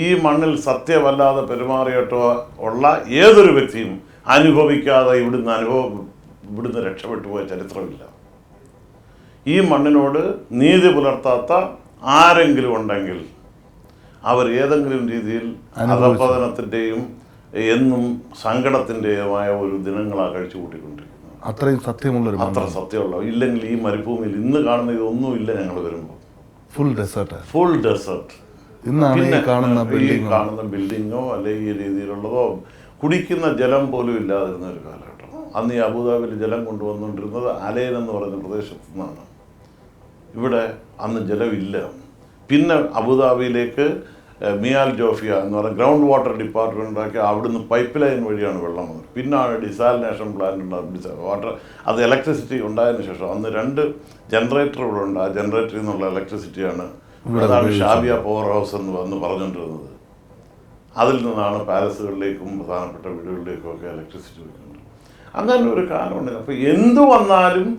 ഈ മണ്ണിൽ സത്യമല്ലാതെ പെരുമാറിയിട്ടോ ഉള്ള ഏതൊരു വ്യക്തിയും അനുഭവിക്കാതെ ഇവിടുന്ന് രക്ഷപ്പെട്ടു പോയ ചരിത്രമില്ല. ഈ മണ്ണിനോട് നീതി പുലർത്താത്ത ആരെങ്കിലും ഉണ്ടെങ്കിൽ അവർ ഏതെങ്കിലും രീതിയിൽ അധപതനത്തിൻ്റെയും എന്നും സങ്കടത്തിൻ്റെതുമായ ഒരു ദിനങ്ങളാണ് കഴിച്ചു കൂട്ടിക്കൊണ്ടിരിക്കുന്നത്. അത്രയും സത്യമുള്ളൊരു അത്ര സത്യമുള്ള. ഇല്ലെങ്കിൽ ഈ മരുഭൂമിയിൽ ഇന്ന് കാണുന്ന ഇതൊന്നുമില്ല. ഞങ്ങൾ വരുമ്പോൾ ഫുൾ ഡെസേർട്ട്. പിന്നെ കാണുന്ന ബിൽഡിങ്ങോ അല്ലെങ്കിൽ ഈ രീതിയിലുള്ളതോ കുടിക്കുന്ന ജലം പോലും ഇല്ലാതിരുന്ന ഒരു കാലഘട്ടം. അന്ന് ഈ അബുദാബിയിൽ ജലം കൊണ്ടുവന്നുകൊണ്ടിരുന്നത് അലൈൻ എന്ന് പറയുന്ന പ്രദേശത്തു നിന്നാണ്. ഇവിടെ അന്ന് ജലമില്ല. പിന്നെ അബുദാബിയിലേക്ക് മിയാൽ ജോഫിയ എന്ന് പറയുന്ന ഗ്രൗണ്ട് വാട്ടർ ഡിപ്പാർട്ട്മെൻറ്റ് ഉണ്ടാക്കി അവിടുന്ന് പൈപ്പ് ലൈൻ വഴിയാണ് വെള്ളം വന്നത്. പിന്നാണ് ഡിസാലിനേഷൻ പ്ലാന്റ് ഉണ്ടാകും. വാട്ടർ അത് ഇലക്ട്രിസിറ്റി ഉണ്ടായതിനു ശേഷം അന്ന് 2 ജനറേറ്റർ ഇവിടെ ഉണ്ട്. ആ ജനറേറ്ററിൽ നിന്നുള്ള ഇലക്ട്രിസിറ്റിയാണ് അതാണ് ഷാബിയ പവർ ഹൗസ് എന്ന് പറഞ്ഞുകൊണ്ടിരുന്നത്. അതിൽ നിന്നാണ് പാലസുകളിലേക്കും പ്രധാനപ്പെട്ട വീടുകളിലേക്കും ഒക്കെ ഇലക്ട്രിസിറ്റി വരുന്നുണ്ട്. അങ്ങനെ ഒരു കാലമുണ്ട്. അപ്പോൾ എന്തു വന്നാലും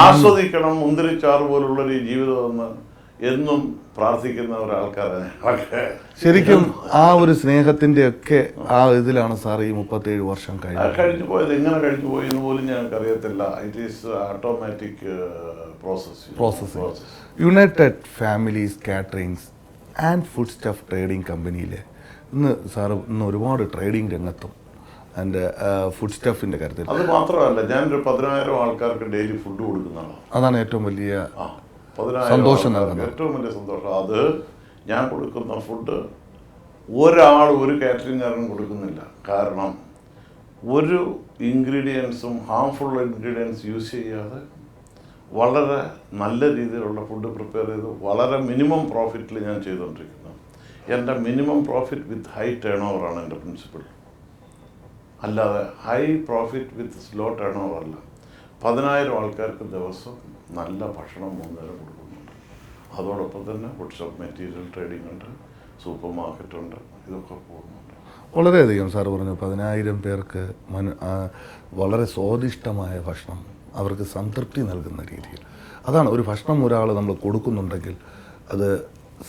ആസ്വദിക്കണം, മുന്തിരിച്ചാറ് പോലുള്ളൊരു ഈ ജീവിതമെന്ന് എന്നും പ്രാർത്ഥിക്കുന്ന ഒരാൾക്കാരാണ്. ശരിക്കും ആ ഒരു സ്നേഹത്തിൻ്റെ ഒക്കെ ആ ഇതിലാണ് സാർ ഈ 37 വർഷം കഴിഞ്ഞു പോയത്. എങ്ങനെ കഴിഞ്ഞു പോയി എന്ന് പോലും ഞങ്ങൾക്കറിയത്തില്ല. It is automatic process. United families caterings and food stuff trading കമ്പനിയിലെ ഇന്ന് ഒരുപാട് ട്രേഡിംഗ് രംഗത്തും ആൻഡ് ഫുഡ് സ്റ്റഫിൻ്റെ കാര്യത്തിൽ. അത് മാത്രമല്ല, ഞാനൊരു 10,000 ആൾക്കാർക്ക് ഡെയിലി ഫുഡ് കൊടുക്കുന്നതാണ്. അതാണ് ഏറ്റവും വലിയ 10,000 സന്തോഷം നൽകുന്നത്. ഏറ്റവും വലിയ സന്തോഷം. അത് ഞാൻ കൊടുക്കുന്ന ഫുഡ് ഒരാൾ ഒരു കാറ്ററിംഗുകാരനും കൊടുക്കുന്നില്ല. കാരണം ഒരു ഇൻഗ്രീഡിയൻസും ഹാംഫുൾ ഇൻഗ്രീഡിയൻസ് യൂസ് ചെയ്യാതെ വളരെ നല്ല രീതിയിലുള്ള ഫുഡ് പ്രിപ്പയർ ചെയ്ത് വളരെ മിനിമം പ്രോഫിറ്റിൽ ഞാൻ ചെയ്തുകൊണ്ടിരിക്കുന്നത്. എൻ്റെ minimum profit with high turn ഓവറാണ് എൻ്റെ പ്രിൻസിപ്പിൾ. അല്ലാതെ high profit with slow turn over അല്ല. 10,000 ആൾക്കാർക്ക് ദിവസം നല്ല ഭക്ഷണം 3 നേരം കൊടുക്കുന്നുണ്ട്. അതോടൊപ്പം തന്നെ ഫുഡ് മെറ്റീരിയൽ ട്രേഡിംഗ് ഉണ്ട്, സൂപ്പർ മാർക്കറ്റുണ്ട്, ഇതൊക്കെ പോകുന്നുണ്ട്. വളരെയധികം സാർ പറഞ്ഞു 10,000 പേർക്ക് വളരെ സ്വാദിഷ്ടമായ ഭക്ഷണം അവർക്ക് സംതൃപ്തി നൽകുന്ന രീതിയിൽ. അതാണ് ഒരു ഭക്ഷണം ഒരാൾ നമ്മൾ കൊടുക്കുന്നുണ്ടെങ്കിൽ അത്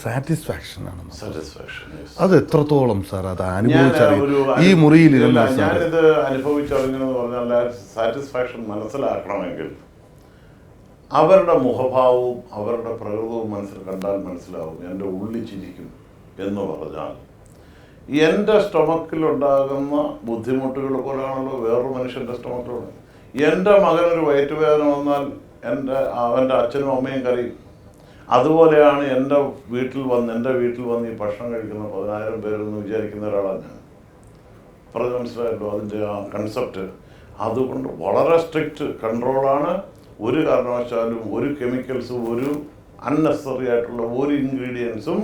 സാറ്റിസ്ഫാക്ഷനാണ്. അത് എത്രത്തോളം സാർ അത് അനുഭവിച്ചറിയും ഈ മുറിയിൽ ഞാനിത് അനുഭവിച്ചറിഞ്ഞെന്ന് പറഞ്ഞാൽ സാറ്റിസ്ഫാക്ഷൻ മനസ്സിലാക്കണമെങ്കിൽ അവരുടെ മുഖഭാവവും അവരുടെ പ്രകൃതവും കണ്ടാൽ മനസ്സിലാവും. എൻ്റെ ഉള്ളിൽ ചിരിക്കും എന്ന് പറഞ്ഞാൽ എൻ്റെ സ്റ്റൊമക്കിലുണ്ടാകുന്ന ബുദ്ധിമുട്ടുകൾ പോലെയാണല്ലോ വേറൊരു മനുഷ്യൻ്റെ സ്റ്റൊമക്കിലുണ്ട്. എൻ്റെ മകനൊരു വയറ്റുവേദന വന്നാൽ അവൻ്റെ അച്ഛനും അമ്മയും കരയും. അതുപോലെയാണ് എൻ്റെ വീട്ടിൽ വന്ന് ഈ ഭക്ഷണം കഴിക്കുന്ന 10,000 പേരെന്ന് വിചാരിക്കുന്ന ഒരാളാണ് ഞാൻ. പറഞ്ഞ് മനസ്സിലായല്ലോ അതിൻ്റെ ആ കൺസെപ്റ്റ്. അതുകൊണ്ട് വളരെ സ്ട്രിക്റ്റ് കൺട്രോളാണ്. ഒരു കാരണവശാലും ഒരു കെമിക്കൽസും ഒരു അൺനെസറി ആയിട്ടുള്ള ഒരു ഇൻഗ്രീഡിയൻസും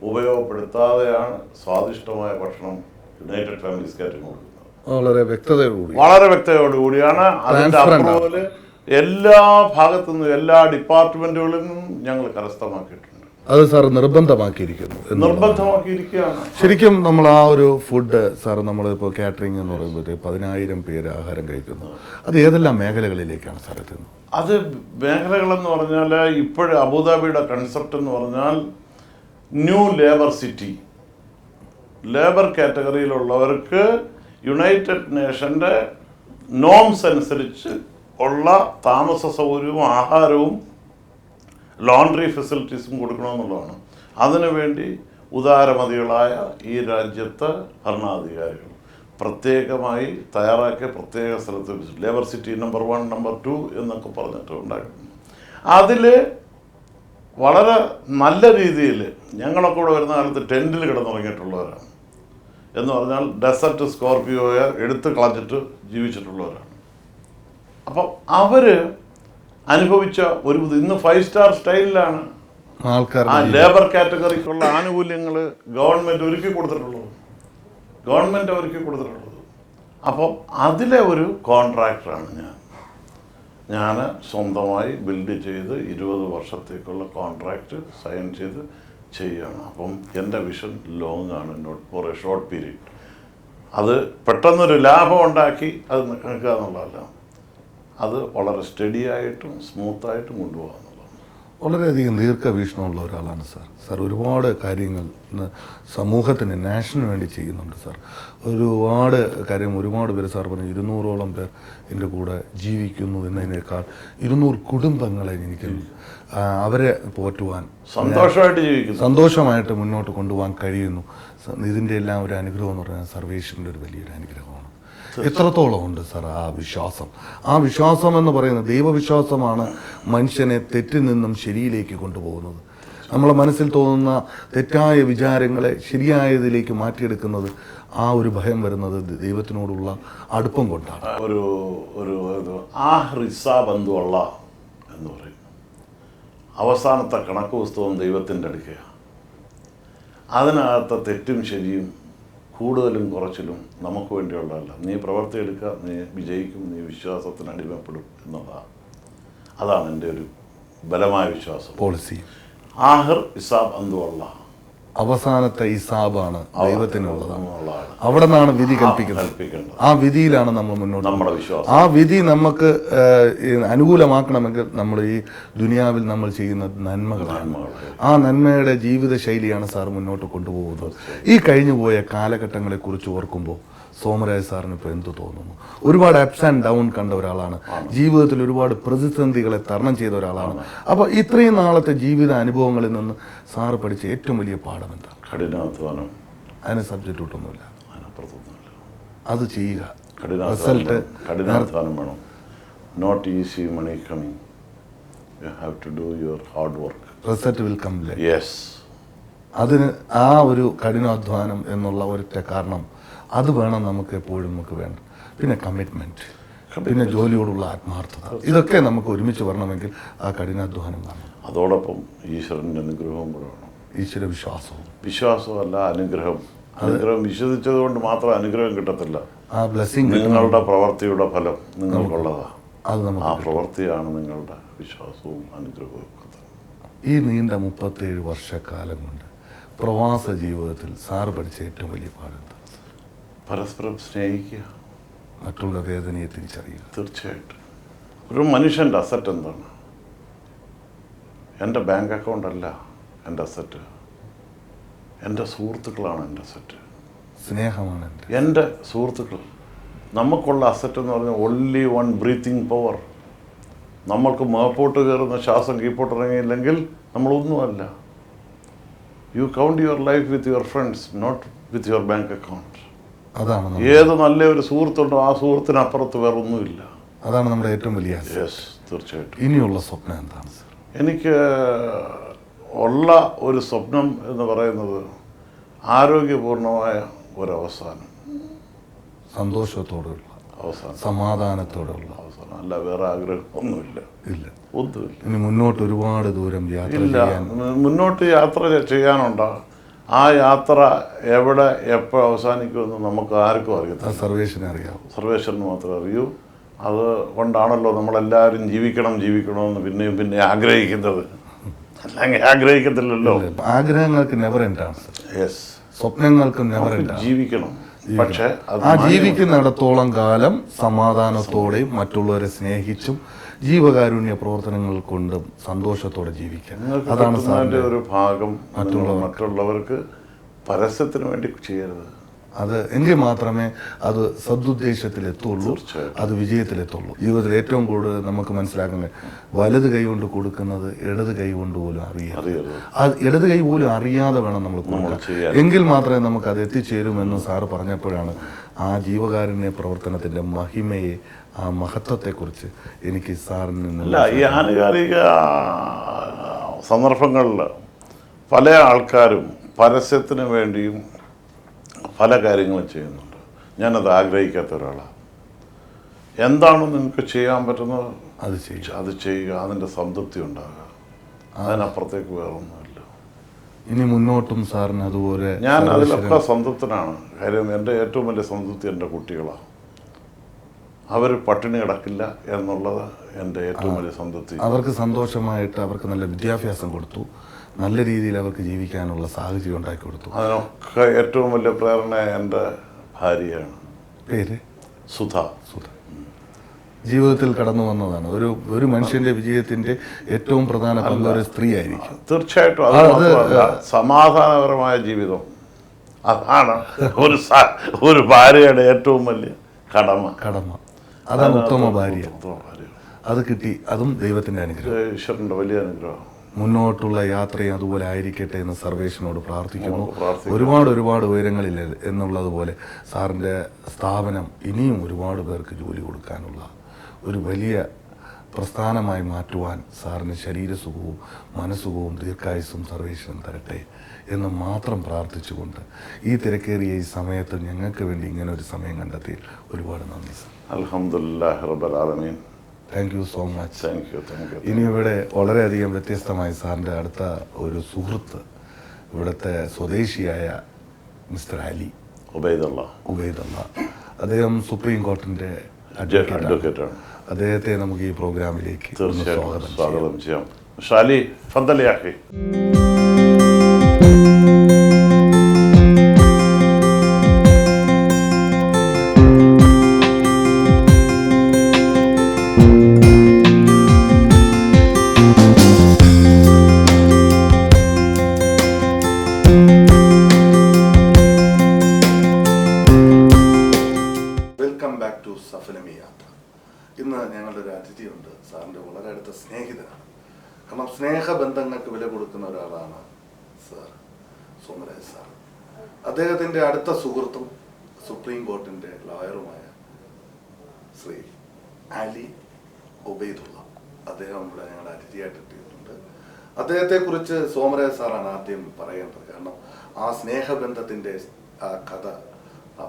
ഉപയോഗപ്പെടുത്താതെയാണ് സ്വാദിഷ്ടമായ ഭക്ഷണം യുണൈറ്റഡ് ഫാമിലീസ് കാറ്ററിംഗ് കൊടുക്കുന്നത്. വളരെ വ്യക്തതയോടുകൂടിയാണ്. അതിൻ്റെ അപ്രൂവല് എല്ലാ ഭാഗത്തു നിന്നും എല്ലാ ഡിപ്പാർട്ട്മെന്റുകളിൽ നിന്നും ഞങ്ങൾ കരസ്ഥമാക്കിയിട്ടുണ്ട്. അത് സാർ നിർബന്ധമാക്കിയിരിക്കുകയാണ്. ശരിക്കും നമ്മൾ ആ ഒരു ഫുഡ് സാർ നമ്മളിപ്പോൾ കാറ്ററിംഗ് എന്ന് പറയുമ്പോഴത്തേക്ക് 10,000 പേര് ആഹാരം കഴിക്കുന്നു. അത് ഏതെല്ലാം മേഖലകളിലേക്കാണ് സാർ എത്തുന്നത്? അത് മേഖലകളെന്ന് പറഞ്ഞാൽ ഇപ്പോഴും അബുദാബിയുടെ കൺസെപ്റ്റ് എന്ന് പറഞ്ഞാൽ ന്യൂ ലേബർ സിറ്റി. ലേബർ കാറ്റഗറിയിലുള്ളവർക്ക് യുണൈറ്റഡ് നേഷൻ്റെ നോംസ് അനുസരിച്ച് ഉള്ള താമസ സൗകര്യവും ആഹാരവും ലോണ്ടറി ഫെസിലിറ്റീസും കൊടുക്കണമെന്നുള്ളതാണ്. അതിനുവേണ്ടി ഉദാരമതികളായ ഈ രാജ്യത്തെ ഭരണാധികാരികൾ പ്രത്യേകമായി തയ്യാറാക്കിയ പ്രത്യേക സ്ഥലത്ത് ലേബർ സിറ്റി നമ്പർ 1, നമ്പർ 2 എന്നൊക്കെ പറഞ്ഞിട്ട് ഉണ്ടാക്കുന്നു. അതിൽ വളരെ നല്ല രീതിയിൽ ഞങ്ങളൊക്കെ ഇവിടെ വരുന്ന കാലത്ത് ടെൻറ്റിൽ കിടന്നുറങ്ങിയിട്ടുള്ളവരാണ്. എന്ന് പറഞ്ഞാൽ ഡെസർട്ട് സ്കോർപിയോയെ എടുത്ത് കളഞ്ഞിട്ട് ജീവിച്ചിട്ടുള്ളവരാണ്. അപ്പം അവർ അനുഭവിച്ച ഒരു ഇന്ന് 5 സ്റ്റാർ സ്റ്റൈലിലാണ് ആ ലേബർ കാറ്റഗറിക്കുള്ള ആനുകൂല്യങ്ങൾ ഗവൺമെൻറ് ഒരുക്കി കൊടുത്തിട്ടുള്ളത്. അപ്പം അതിലെ ഒരു കോൺട്രാക്ടറാണ് ഞാൻ സ്വന്തമായി ബിൽഡ് ചെയ്ത് 20 വർഷത്തേക്കുള്ള കോൺട്രാക്റ്റ് സൈൻ ചെയ്ത് ചെയ്യുകയാണ്. അപ്പം എൻ്റെ വിഷൻ ലോങ് ആണ്, not for a short period. അത് പെട്ടെന്നൊരു ലാഭം ഉണ്ടാക്കി അത് നിൽക്കുക എന്നുള്ളതല്ല, അത് വളരെ സ്റ്റഡി ആയിട്ടും സ്മൂത്തായിട്ടും കൊണ്ടുപോകാം. വളരെയധികം ദീർഘവീക്ഷണമുള്ള ഒരാളാണ് സാർ. ഒരുപാട് കാര്യങ്ങൾ ഇന്ന് സമൂഹത്തിന് നാഷന് വേണ്ടി ചെയ്യുന്നുണ്ട് സാർ. ഒരുപാട് പേര് സാർ പറഞ്ഞു 200ഓളം പേർ എൻ്റെ കൂടെ ജീവിക്കുന്നു എന്നതിനേക്കാൾ 200 കുടുംബങ്ങളെ എനിക്ക് അവരെ പോറ്റുവാൻ സന്തോഷമായിട്ട് മുന്നോട്ട് കൊണ്ടുപോകാൻ കഴിയുന്നു. ഇതിൻ്റെ എല്ലാം ഒരു അനുഗ്രഹം എന്ന് പറഞ്ഞാൽ സർവേശ്വരൻ്റെ ഒരു വലിയൊരു അനുഗ്രഹമാണ്. എത്രത്തോളം ഉണ്ട് സാർ ആ വിശ്വാസം എന്ന് പറയുന്നത് ദൈവവിശ്വാസമാണ് മനുഷ്യനെ തെറ്റിൽ നിന്നും ശരിയിലേക്ക് കൊണ്ടുപോകുന്നത്. നമ്മളെ മനസ്സിൽ തോന്നുന്ന തെറ്റായ വിചാരങ്ങളെ ശരിയായതിലേക്ക് മാറ്റിയെടുക്കുന്നത് ആ ഒരു ഭയം വരുന്നത് ദൈവത്തിനോടുള്ള അടുപ്പം കൊണ്ടാണ്. ബന്ധുവള്ള എന്ന് പറയും. അവസാനത്തെ കണക്ക് പുസ്തകം ദൈവത്തിൻ്റെ അടുക്കയാണ്. അതിനകത്തെ തെറ്റും ശരിയും കൂടുതലും കുറച്ചിലും നമുക്ക് വേണ്ടിയുള്ളതല്ല. നീ പ്രവർത്തി എടുക്കുക, നീ വിജയിക്കും, നീ വിശ്വാസത്തിന് അടിമപ്പെടും എന്നതാണ്. അതാണ് എൻ്റെ ഒരു ബലമായ വിശ്വാസം. പോളിസി ആഹിർ ഹിസാബ് അന്തുള്ള അവസാനത്തെ ഹിസാബാണ് ദൈവത്തിനുള്ളതാണ്. അവിടെ നിന്നാണ് വിധി കൽപ്പിക്കുന്നത്. ആ വിധിയിലാണ് നമ്മൾ മുന്നോട്ട്. നമ്മുടെ വിശ്വാസം ആ വിധി നമുക്ക് അനുകൂലമാക്കണമെങ്കിൽ നമ്മൾ ഈ ദുനിയാവിൽ നമ്മൾ ചെയ്യുന്ന നന്മകളാണ്. ആ നന്മയുടെ ജീവിത ശൈലിയാണ് സാർ മുന്നോട്ട് കൊണ്ടുപോകുന്നത്. ഈ കഴിഞ്ഞുപോയ കാലഘട്ടങ്ങളെക്കുറിച്ച് ഓർക്കുമ്പോൾ സോമരാജ് സാറിന് ഇപ്പോൾ എന്ത് തോന്നുന്നു? ഒരുപാട് അപ്സ് ആൻഡ് ഡൗൺ കണ്ട ഒരാളാണ്. ജീവിതത്തിൽ ഒരുപാട് പ്രതിസന്ധികളെ തരണം ചെയ്ത ഒരാളാണ്. അപ്പോൾ ഇത്രയും നാളത്തെ ജീവിത അനുഭവങ്ങളിൽ നിന്ന് സാറ് പഠിച്ച ഏറ്റവും വലിയ പാഠം എന്താണ്? കഠിനാധ്വാനം. അതിന് സബ്ജക്റ്റ് ഒട്ടുമില്ല, അത് ചെയ്യുക. കഠിനാധ്വാനം വേണം. Not easy money coming. You have to do your hard work. Result will come. Yes. അതിന് ആ ഒരു കഠിനാധ്വാനം എന്നുള്ള ഒരൊറ്റ കാരണം അത് വേണം നമുക്ക് എപ്പോഴും നമുക്ക് വേണ്ട. പിന്നെ കമ്മിറ്റ്മെൻറ്റ്, പിന്നെ ജോലിയോടുള്ള ആത്മാർത്ഥത, ഇതൊക്കെ നമുക്ക് ഒരുമിച്ച് വരണമെങ്കിൽ ആ കഠിനാധ്വാനം വേണം. അതോടൊപ്പം ഈശ്വരൻ്റെ അനുഗ്രഹവും കൂടെ വേണം. ഈശ്വര വിശ്വാസമല്ല അനുഗ്രഹം. അനുഗ്രഹം വിശ്വസിച്ചത് കൊണ്ട് മാത്രം അനുഗ്രഹം കിട്ടത്തില്ല. ആ ബ്ലെസ്സിങ് നിങ്ങളുടെ പ്രവൃത്തിയുടെ ഫലം നിങ്ങൾക്കുള്ളതാണ്. അത് നമുക്ക് ആ പ്രവൃത്തിയാണ് നിങ്ങളുടെ വിശ്വാസവും അനുഗ്രഹവും. ഈ നീണ്ട 37 വർഷക്കാലം കൊണ്ട് പ്രവാസ ജീവിതത്തിൽ സാർ പഠിച്ച ഏറ്റവും വലിയ പാഠം പരസ്പരം സ്നേഹിക്കുക, മറ്റുള്ള വേദനയെ തിരിച്ചറിയുക. തീർച്ചയായിട്ടും ഒരു മനുഷ്യൻ്റെ അസറ്റ് എന്താണ്? എൻ്റെ ബാങ്ക് അക്കൗണ്ട് അല്ല എൻ്റെ അസറ്റ്, എൻ്റെ സുഹൃത്തുക്കളാണ് എൻ്റെ അസറ്റ്. സ്നേഹമാണ് എൻ്റെ സുഹൃത്തുക്കൾ. നമുക്കുള്ള അസറ്റ് എന്ന് പറഞ്ഞാൽ ഓൺലി വൺ ബ്രീത്തിങ് പവർ. നമ്മൾക്ക് മേപ്പോട്ട് കയറുന്ന ശ്വാസം കീപ്പോട്ട് ഇറങ്ങിയില്ലെങ്കിൽ നമ്മളൊന്നുമല്ല. You count your life with your friends, not with your bank account. അതാണ് ഏത് നല്ലൊരു സുഹൃത്തുണ്ടോ ആ സുഹൃത്തിനപ്പുറത്ത് വേറെ ഒന്നുമില്ല. അതാണ് നമ്മുടെ ഏറ്റവും വലിയ യെസ്, തീർച്ചയായിട്ടും. ഇനിയുള്ള സ്വപ്നം എന്താണ് സർ? എനിക്ക് ഉള്ള ഒരു സ്വപ്നം എന്ന് പറയുന്നത് ആരോഗ്യപൂർണമായ ഒരവസാനം, സന്തോഷത്തോടെയുള്ള അവസാനം, സമാധാനത്തോടെയുള്ള അവസാനം. അല്ല വേറെ ആഗ്രഹം ഒന്നുമില്ല. ഒന്നുമില്ല. ഇനി മുന്നോട്ട് ഒരുപാട് ദൂരം യാത്ര ഇല്ല. ചെയ്യാൻ, മുന്നോട്ട് യാത്ര ചെയ്യാനുണ്ടോ? ആ യാത്ര എവിടെ എപ്പോൾ അവസാനിക്കുമെന്ന് നമുക്ക് ആർക്കും അറിയത്തില്ല. സർവേഷനെ അറിയാവും. സർവേശ്വരന് മാത്രമേ അറിയൂ. അത് കൊണ്ടാണല്ലോ നമ്മളെല്ലാവരും ജീവിക്കണമെന്ന് പിന്നെയും ആഗ്രഹിക്കുന്നത്. അല്ലെങ്കിൽ ആഗ്രഹിക്കത്തില്ലല്ലോ. ആഗ്രഹങ്ങൾക്ക് നെവർ എൻഡാണ് സർ. യെസ്, സ്വപ്നങ്ങൾക്കും നെവർ എൻഡാണ്. ജീവിക്കണം. പക്ഷേ ആ ജീവിക്കുന്നിടത്തോളം കാലം സമാധാനത്തോടെയും മറ്റുള്ളവരെ സ്നേഹിച്ചും ജീവകാരുണ്യ പ്രവർത്തനങ്ങൾ കൊണ്ടും സന്തോഷത്തോടെ ജീവിക്കാൻ. അതാണ് സാറിൻ്റെ ഒരു ഭാഗം. മറ്റുള്ളവർക്ക് പരസ്യത്തിന് വേണ്ടി ചെയ്യരുത്. അത് എങ്കിൽ മാത്രമേ അത് സദുദ്ദേശത്തിലെത്തുള്ളൂ, അത് വിജയത്തിലെത്തുള്ളൂ. ജീവിതത്തിൽ ഏറ്റവും കൂടുതൽ നമുക്ക് മനസ്സിലാക്കുന്നത് വലത് കൈ കൊണ്ട് കൊടുക്കുന്നത് ഇടത് കൈ കൊണ്ട് പോലും അറിയരുത്. അത് ഇടത് കൈ പോലും അറിയാതെ വേണം നമ്മൾ കൊടുക്കാൻ. എങ്കിൽ മാത്രമേ നമുക്ക് അത് എത്തിച്ചേരുമെന്ന് സാറ് പറഞ്ഞപ്പോഴാണ് ആ ജീവകാരുണ്യ പ്രവർത്തനത്തിൻ്റെ മഹിമയെ, ആ മഹത്വത്തെക്കുറിച്ച് എനിക്ക് സാറിൽ നിന്ന്. ഈ ആനുകാലിക സന്ദർഭങ്ങളിൽ പല ആൾക്കാരും പരസ്യത്തിന് വേണ്ടിയും പല കാര്യങ്ങളും ചെയ്യുന്നുണ്ട്. ഞാനത് ആഗ്രഹിക്കാത്ത ഒരാളാണ്. എന്താണ് നിങ്ങൾക്ക് ചെയ്യാൻ പറ്റുന്നത് അത് ചെയ്യുക, അതിൻ്റെ സംതൃപ്തി ഉണ്ടാകുക. അതിനപ്പുറത്തേക്ക് വേറെ ഒന്നുമില്ല. ഇനി മുന്നോട്ടും സാറിന് അതുപോലെ ഞാൻ അതിലൊക്കെ സംതൃപ്തനാണ്. കാര്യം എൻ്റെ ഏറ്റവും വലിയ സംതൃപ്തി എൻ്റെ കുട്ടികളാണ്. അവർ പട്ടിണി കിടക്കില്ല എന്നുള്ളത് എൻ്റെ ഏറ്റവും വലിയ സംതൃപ്തി. അവർക്ക് സന്തോഷമായിട്ട് അവർക്ക് നല്ല വിദ്യാഭ്യാസം കൊടുത്തു, നല്ല രീതിയിൽ അവർക്ക് ജീവിക്കാനുള്ള സാഹചര്യം ഉണ്ടാക്കി കൊടുത്തു. അതിനൊക്കെ ഏറ്റവും വലിയ പ്രേരണ എൻ്റെ ഭാര്യയാണ്. പേര് സുധ. ജീവിതത്തിൽ കടന്നു വന്നതാണ്. ഒരു മനുഷ്യന്റെ വിജയത്തിന്റെ ഏറ്റവും പ്രധാന പങ്ക് ഒരു സ്ത്രീ ആയിരിക്കും. തീർച്ചയായിട്ടും. അത് സമാധാനപരമായ ജീവിതം, അതാണ് ഒരു ഭാര്യയുടെ ഏറ്റവും വലിയ കടമ. അതാണ് ഉത്തമ ഭാര്യ. അത് കിട്ടി. അതും ദൈവത്തിന്റെ അനുഗ്രഹം, ഈശ്വരന്റെ വലിയ അനുഗ്രഹം. മുന്നോട്ടുള്ള യാത്രയും അതുപോലെ ആയിരിക്കട്ടെ എന്ന് സർവേഷനോട് പ്രാർത്ഥിക്കുന്നു. ഒരുപാട് ഉയരങ്ങളിൽ എന്നുള്ളതുപോലെ സാറിൻ്റെ സ്ഥാപനം ഇനിയും ഒരുപാട് പേർക്ക് ജോലി കൊടുക്കാനുള്ള ഒരു വലിയ പ്രസ്ഥാനമായി മാറ്റുവാൻ സാറിന് ശരീരസുഖവും മനസ്സുഖവും ദീർഘായുസ്സും സർവേഷനും തരട്ടെ എന്ന് മാത്രം പ്രാർത്ഥിച്ചുകൊണ്ട് ഈ തിരക്കേറിയ ഈ സമയത്ത് ഞങ്ങൾക്ക് വേണ്ടി ഇങ്ങനെ ഒരു സമയം കണ്ടെത്തി ഒരുപാട് നന്ദി സർ. അൽഹംദുലില്ലാഹി റബ്ബിൽ ആലമീൻ. Thank you so much. Thank you. ഇനി ഇവിടെ വളരെയധികം വ്യത്യസ്തമായി സാറിൻ്റെ അടുത്ത ഒരു സുഹൃത്ത്, ഇവിടുത്തെ സ്വദേശിയായ മിസ്റ്റർ അലി ഉബൈദുള്ള, അദ്ദേഹം സുപ്രീം കോർട്ടിൻ്റെ അഡ്വക്കേറ്റാണ്. അദ്ദേഹത്തെ നമുക്ക് ഈ പ്രോഗ്രാമിലേക്ക് സ്വാഗതം ചെയ്യാം. ഷാലി ഫദ്ദൽ യാ അഖി. ഇന്ന് ഞങ്ങളുടെ ഒരു അതിഥിയുണ്ട്, സാറിൻ്റെ വളരെ അടുത്ത സ്നേഹിതനാണ്. കാരണം സ്നേഹബന്ധങ്ങൾക്ക് വില കൊടുക്കുന്ന ഒരാളാണ് സാർ, സോമരാജ് സാർ. അദ്ദേഹത്തിൻ്റെ അടുത്ത സുഹൃത്തും സുപ്രീം കോർട്ടിൻ്റെ ലോയറുമായ ശ്രീ അലി ഉബൈദുള്ള, അദ്ദേഹം ഇവിടെ ഞങ്ങളുടെ അതിഥിയായിട്ട് എത്തിയിട്ടുണ്ട്. അദ്ദേഹത്തെക്കുറിച്ച് സോമരാജ് സാറാണ് ആദ്യം പറയേണ്ടത്. കാരണം ആ സ്നേഹബന്ധത്തിൻ്റെ ആ കഥ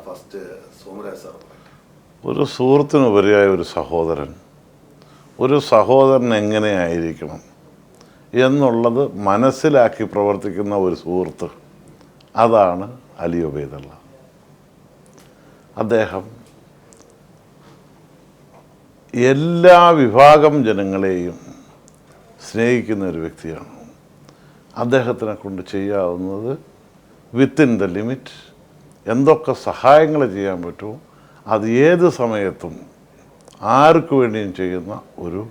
ഫസ്റ്റ് സോമരാജ് സാർ പറയും. ഒരു സുഹൃത്തിനുപരിയായ ഒരു സഹോദരൻ എങ്ങനെയായിരിക്കണം എന്നുള്ളത് മനസ്സിലാക്കി പ്രവർത്തിക്കുന്ന ഒരു സുഹൃത്ത്, അതാണ് അലി ഉബൈദുള്ള. അദ്ദേഹം എല്ലാ വിഭാഗം ജനങ്ങളെയും സ്നേഹിക്കുന്ന ഒരു വ്യക്തിയാണ്. അദ്ദേഹത്തിനെ കൊണ്ട് ചെയ്യാവുന്നത് വിത്തിൻ ദ ലിമിറ്റ് എന്തൊക്കെ സഹായങ്ങൾ ചെയ്യാൻ പറ്റുമോ അത് ഏത് സമയത്തും ആർക്ക് വേണ്ടിയും ചെയ്യുന്ന ഒരു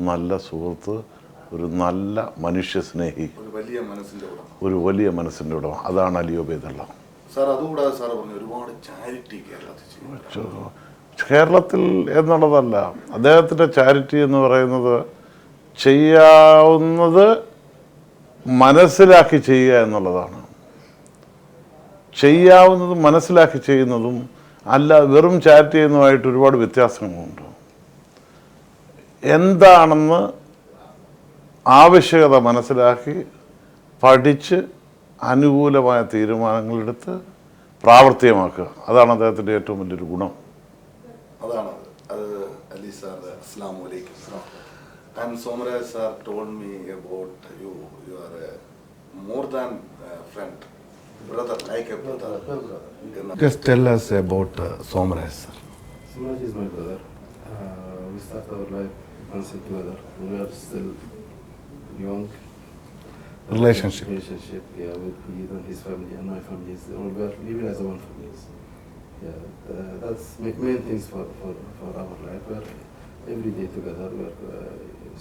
നല്ല സുഹൃത്ത്, ഒരു നല്ല മനുഷ്യസ്നേഹി, ഒരു വലിയ മനസ്സിൻ്റെ ഉടമ, അതാണ് അലി ഉബൈദുള്ള. സാർ അതുകൂടാതെ സാർ പറഞ്ഞു ഒരുപാട് ചാരിറ്റി കേരളത്തിൽ എന്നുള്ളതല്ല, അദ്ദേഹത്തിൻ്റെ ചാരിറ്റി എന്ന് പറയുന്നത് ചെയ്യാവുന്നത് മനസ്സിലാക്കി ചെയ്യുക എന്നുള്ളതാണ്. ചെയ്യാവുന്നത് മനസ്സിലാക്കി ചെയ്യുന്നതും അല്ല വെറും ചാരിറ്റി ചെയ്യുന്നതുമായിട്ട് ഒരുപാട് വ്യത്യാസങ്ങളുണ്ട്. എന്താണെന്ന് ആവശ്യകത മനസ്സിലാക്കി പഠിച്ച് അനുകൂലമായ തീരുമാനങ്ങളെടുത്ത് പ്രാവർത്തികമാക്കുക, അതാണ് അദ്ദേഹത്തിൻ്റെ ഏറ്റവും വലിയൊരു ഗുണം. അതാണ് അത്. അലി സാർ, അസ്സലാമു അലൈക്കും. And Somaraj sir told me about you. You are more than a friend, brother, like a brother. Just tell us about Somaraj sir. Somaraj is my brother. We started our life dancing together when we are still young. Relationship. Yeah, with he and his family and my family. We are living as one family. Yeah, that's main things for our life. We are every day together. We are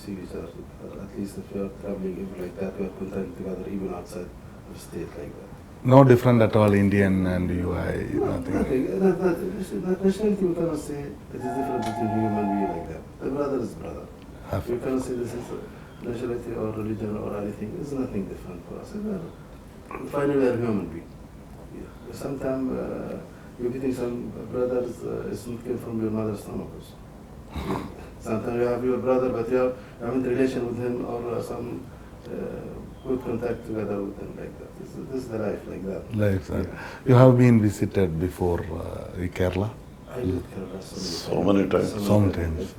see each other. At least if we are traveling like that, we are content together even outside the state like that. No different at all, Indian and you, nothing. Nationality we cannot say it is different between human being like that. The brother is brother. We cannot say this is nationality or religion or anything. It's nothing different for us. Finally, we are human being. Yeah. Sometimes you're getting some brothers is not came from your mother's stomach also. Sometimes you have your brother, but you are having relation with him or some good contact together with him like that. This is the life like that. Like that. Yeah. You have been visited before Kerala? I did Kerala So many times. So many times.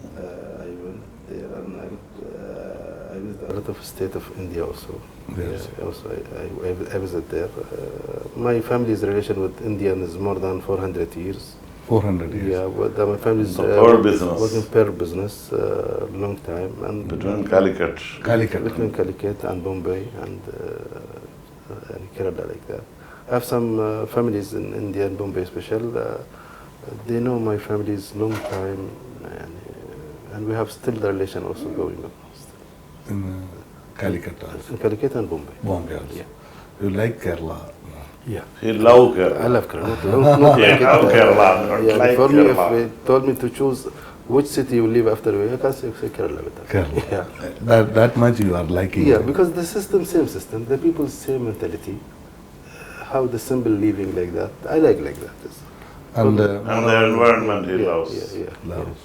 I went there and I visited a lot of state of India also. Yes. Yeah, also I visited there. My family's relation with Indian is more than 400 years. 400 years. Yeah, but my family is working per business long time and between Calicut and Bombay and Kerala like that. I have some families in India and Bombay special. They know my family's long time and we have still the relation also going on. In Calicut also. In Calicut and Bombay. Bombay also. Yeah. You like Kerala? Yeah. He love Kerala. I love Kerala. Not like love Kerala. Yeah, Like for me, Kerala. if they told me to choose which city you live after, I can say Kerala better. Kerala. Yeah. That much you are liking? Yeah, because the system, same system. The people's same mentality. How the simple living like that. I like that. And the environment he loves. Loves.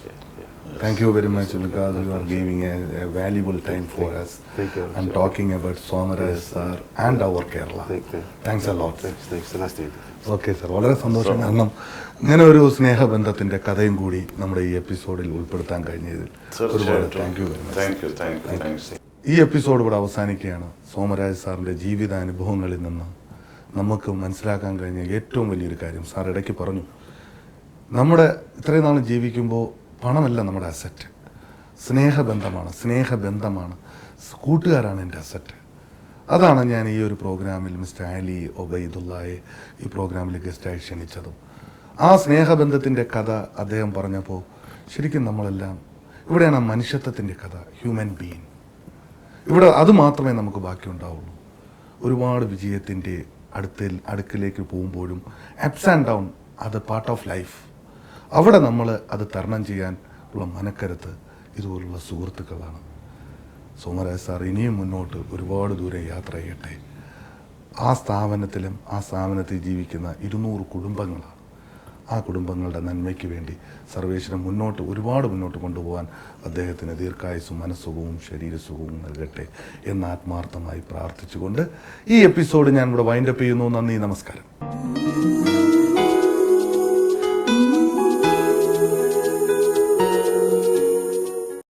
Thank you very much because you are giving a valuable time for us Thank you. and talking about Somaraj sir and our Kerala. Thanks a lot. Thanks. Nice to meet you. Okay sir, വളരെ സന്തോഷം. കാരണം ഇങ്ങനെ ഒരു സ്നേഹബന്ധത്തിൻ്റെ കഥയും കൂടി നമ്മുടെ ഈ എപ്പിസോഡിൽ ഉൾപ്പെടുത്താൻ കഴിഞ്ഞതിൽ ഒരുപാട് താങ്ക് യു വെരി മച്ച്. ഈ എപ്പിസോഡ് ഇവിടെ അവസാനിക്കുകയാണ്. സോമരാജ് സാറിൻ്റെ ജീവിതാനുഭവങ്ങളിൽ നിന്ന് നമുക്ക് മനസ്സിലാക്കാൻ കഴിഞ്ഞ ഏറ്റവും വലിയൊരു കാര്യം സാർ ഇടയ്ക്ക് പറഞ്ഞു, നമ്മുടെ ഇത്രയും നാൾ ജീവിക്കുമ്പോൾ പണമല്ല നമ്മുടെ അസറ്റ്, സ്നേഹബന്ധമാണ്, കൂട്ടുകാരാണ് എൻ്റെ അസറ്റ്. അതാണ് ഞാൻ ഈ ഒരു പ്രോഗ്രാമിൽ മിസ്റ്റർ അലി ഉബൈദുള്ളയെ ഈ പ്രോഗ്രാമിൽ ഗസ്റ്റായി ക്ഷണിച്ചതും. ആ സ്നേഹബന്ധത്തിൻ്റെ കഥ അദ്ദേഹം പറഞ്ഞപ്പോൾ ശരിക്കും നമ്മളെല്ലാം ഇവിടെയാണ് മനുഷ്യത്വത്തിൻ്റെ കഥ, ഹ്യൂമൻ ബീയിങ്. ഇവിടെ അത് മാത്രമേ നമുക്ക് ബാക്കിയുണ്ടാവുള്ളൂ. ഒരുപാട് വിജയത്തിൻ്റെ അടുക്കിലേക്ക് പോകുമ്പോഴും അപ്സ് ആൻഡ് ഡൗൺ, അത് പാർട്ട് ഓഫ് ലൈഫ്. അവിടെ നമ്മൾ അത് തരണം ചെയ്യാൻ ഉള്ള മനക്കരുത്ത് ഇതുപോലുള്ള സുഹൃത്തുക്കളാണ്. സോമരാജ് സാർ ഇനിയും മുന്നോട്ട് ഒരുപാട് ദൂരെ യാത്ര ചെയ്യട്ടെ. ആ സ്ഥാപനത്തിൽ ജീവിക്കുന്ന 200 കുടുംബങ്ങളാണ്. ആ കുടുംബങ്ങളുടെ നന്മയ്ക്ക് വേണ്ടി സർവേശ്വരൻ ഒരുപാട് മുന്നോട്ട് കൊണ്ടുപോകാൻ അദ്ദേഹത്തിന് ദീർഘായുസ്സും മനസ്സുഖവും ശരീരസുഖവും നൽകട്ടെ എന്ന് ആത്മാർത്ഥമായി പ്രാർത്ഥിച്ചുകൊണ്ട് ഈ എപ്പിസോഡ് ഞാൻ ഇവിടെ വൈൻഡപ്പ് ചെയ്യുന്നു. നന്ദി, നമസ്കാരം.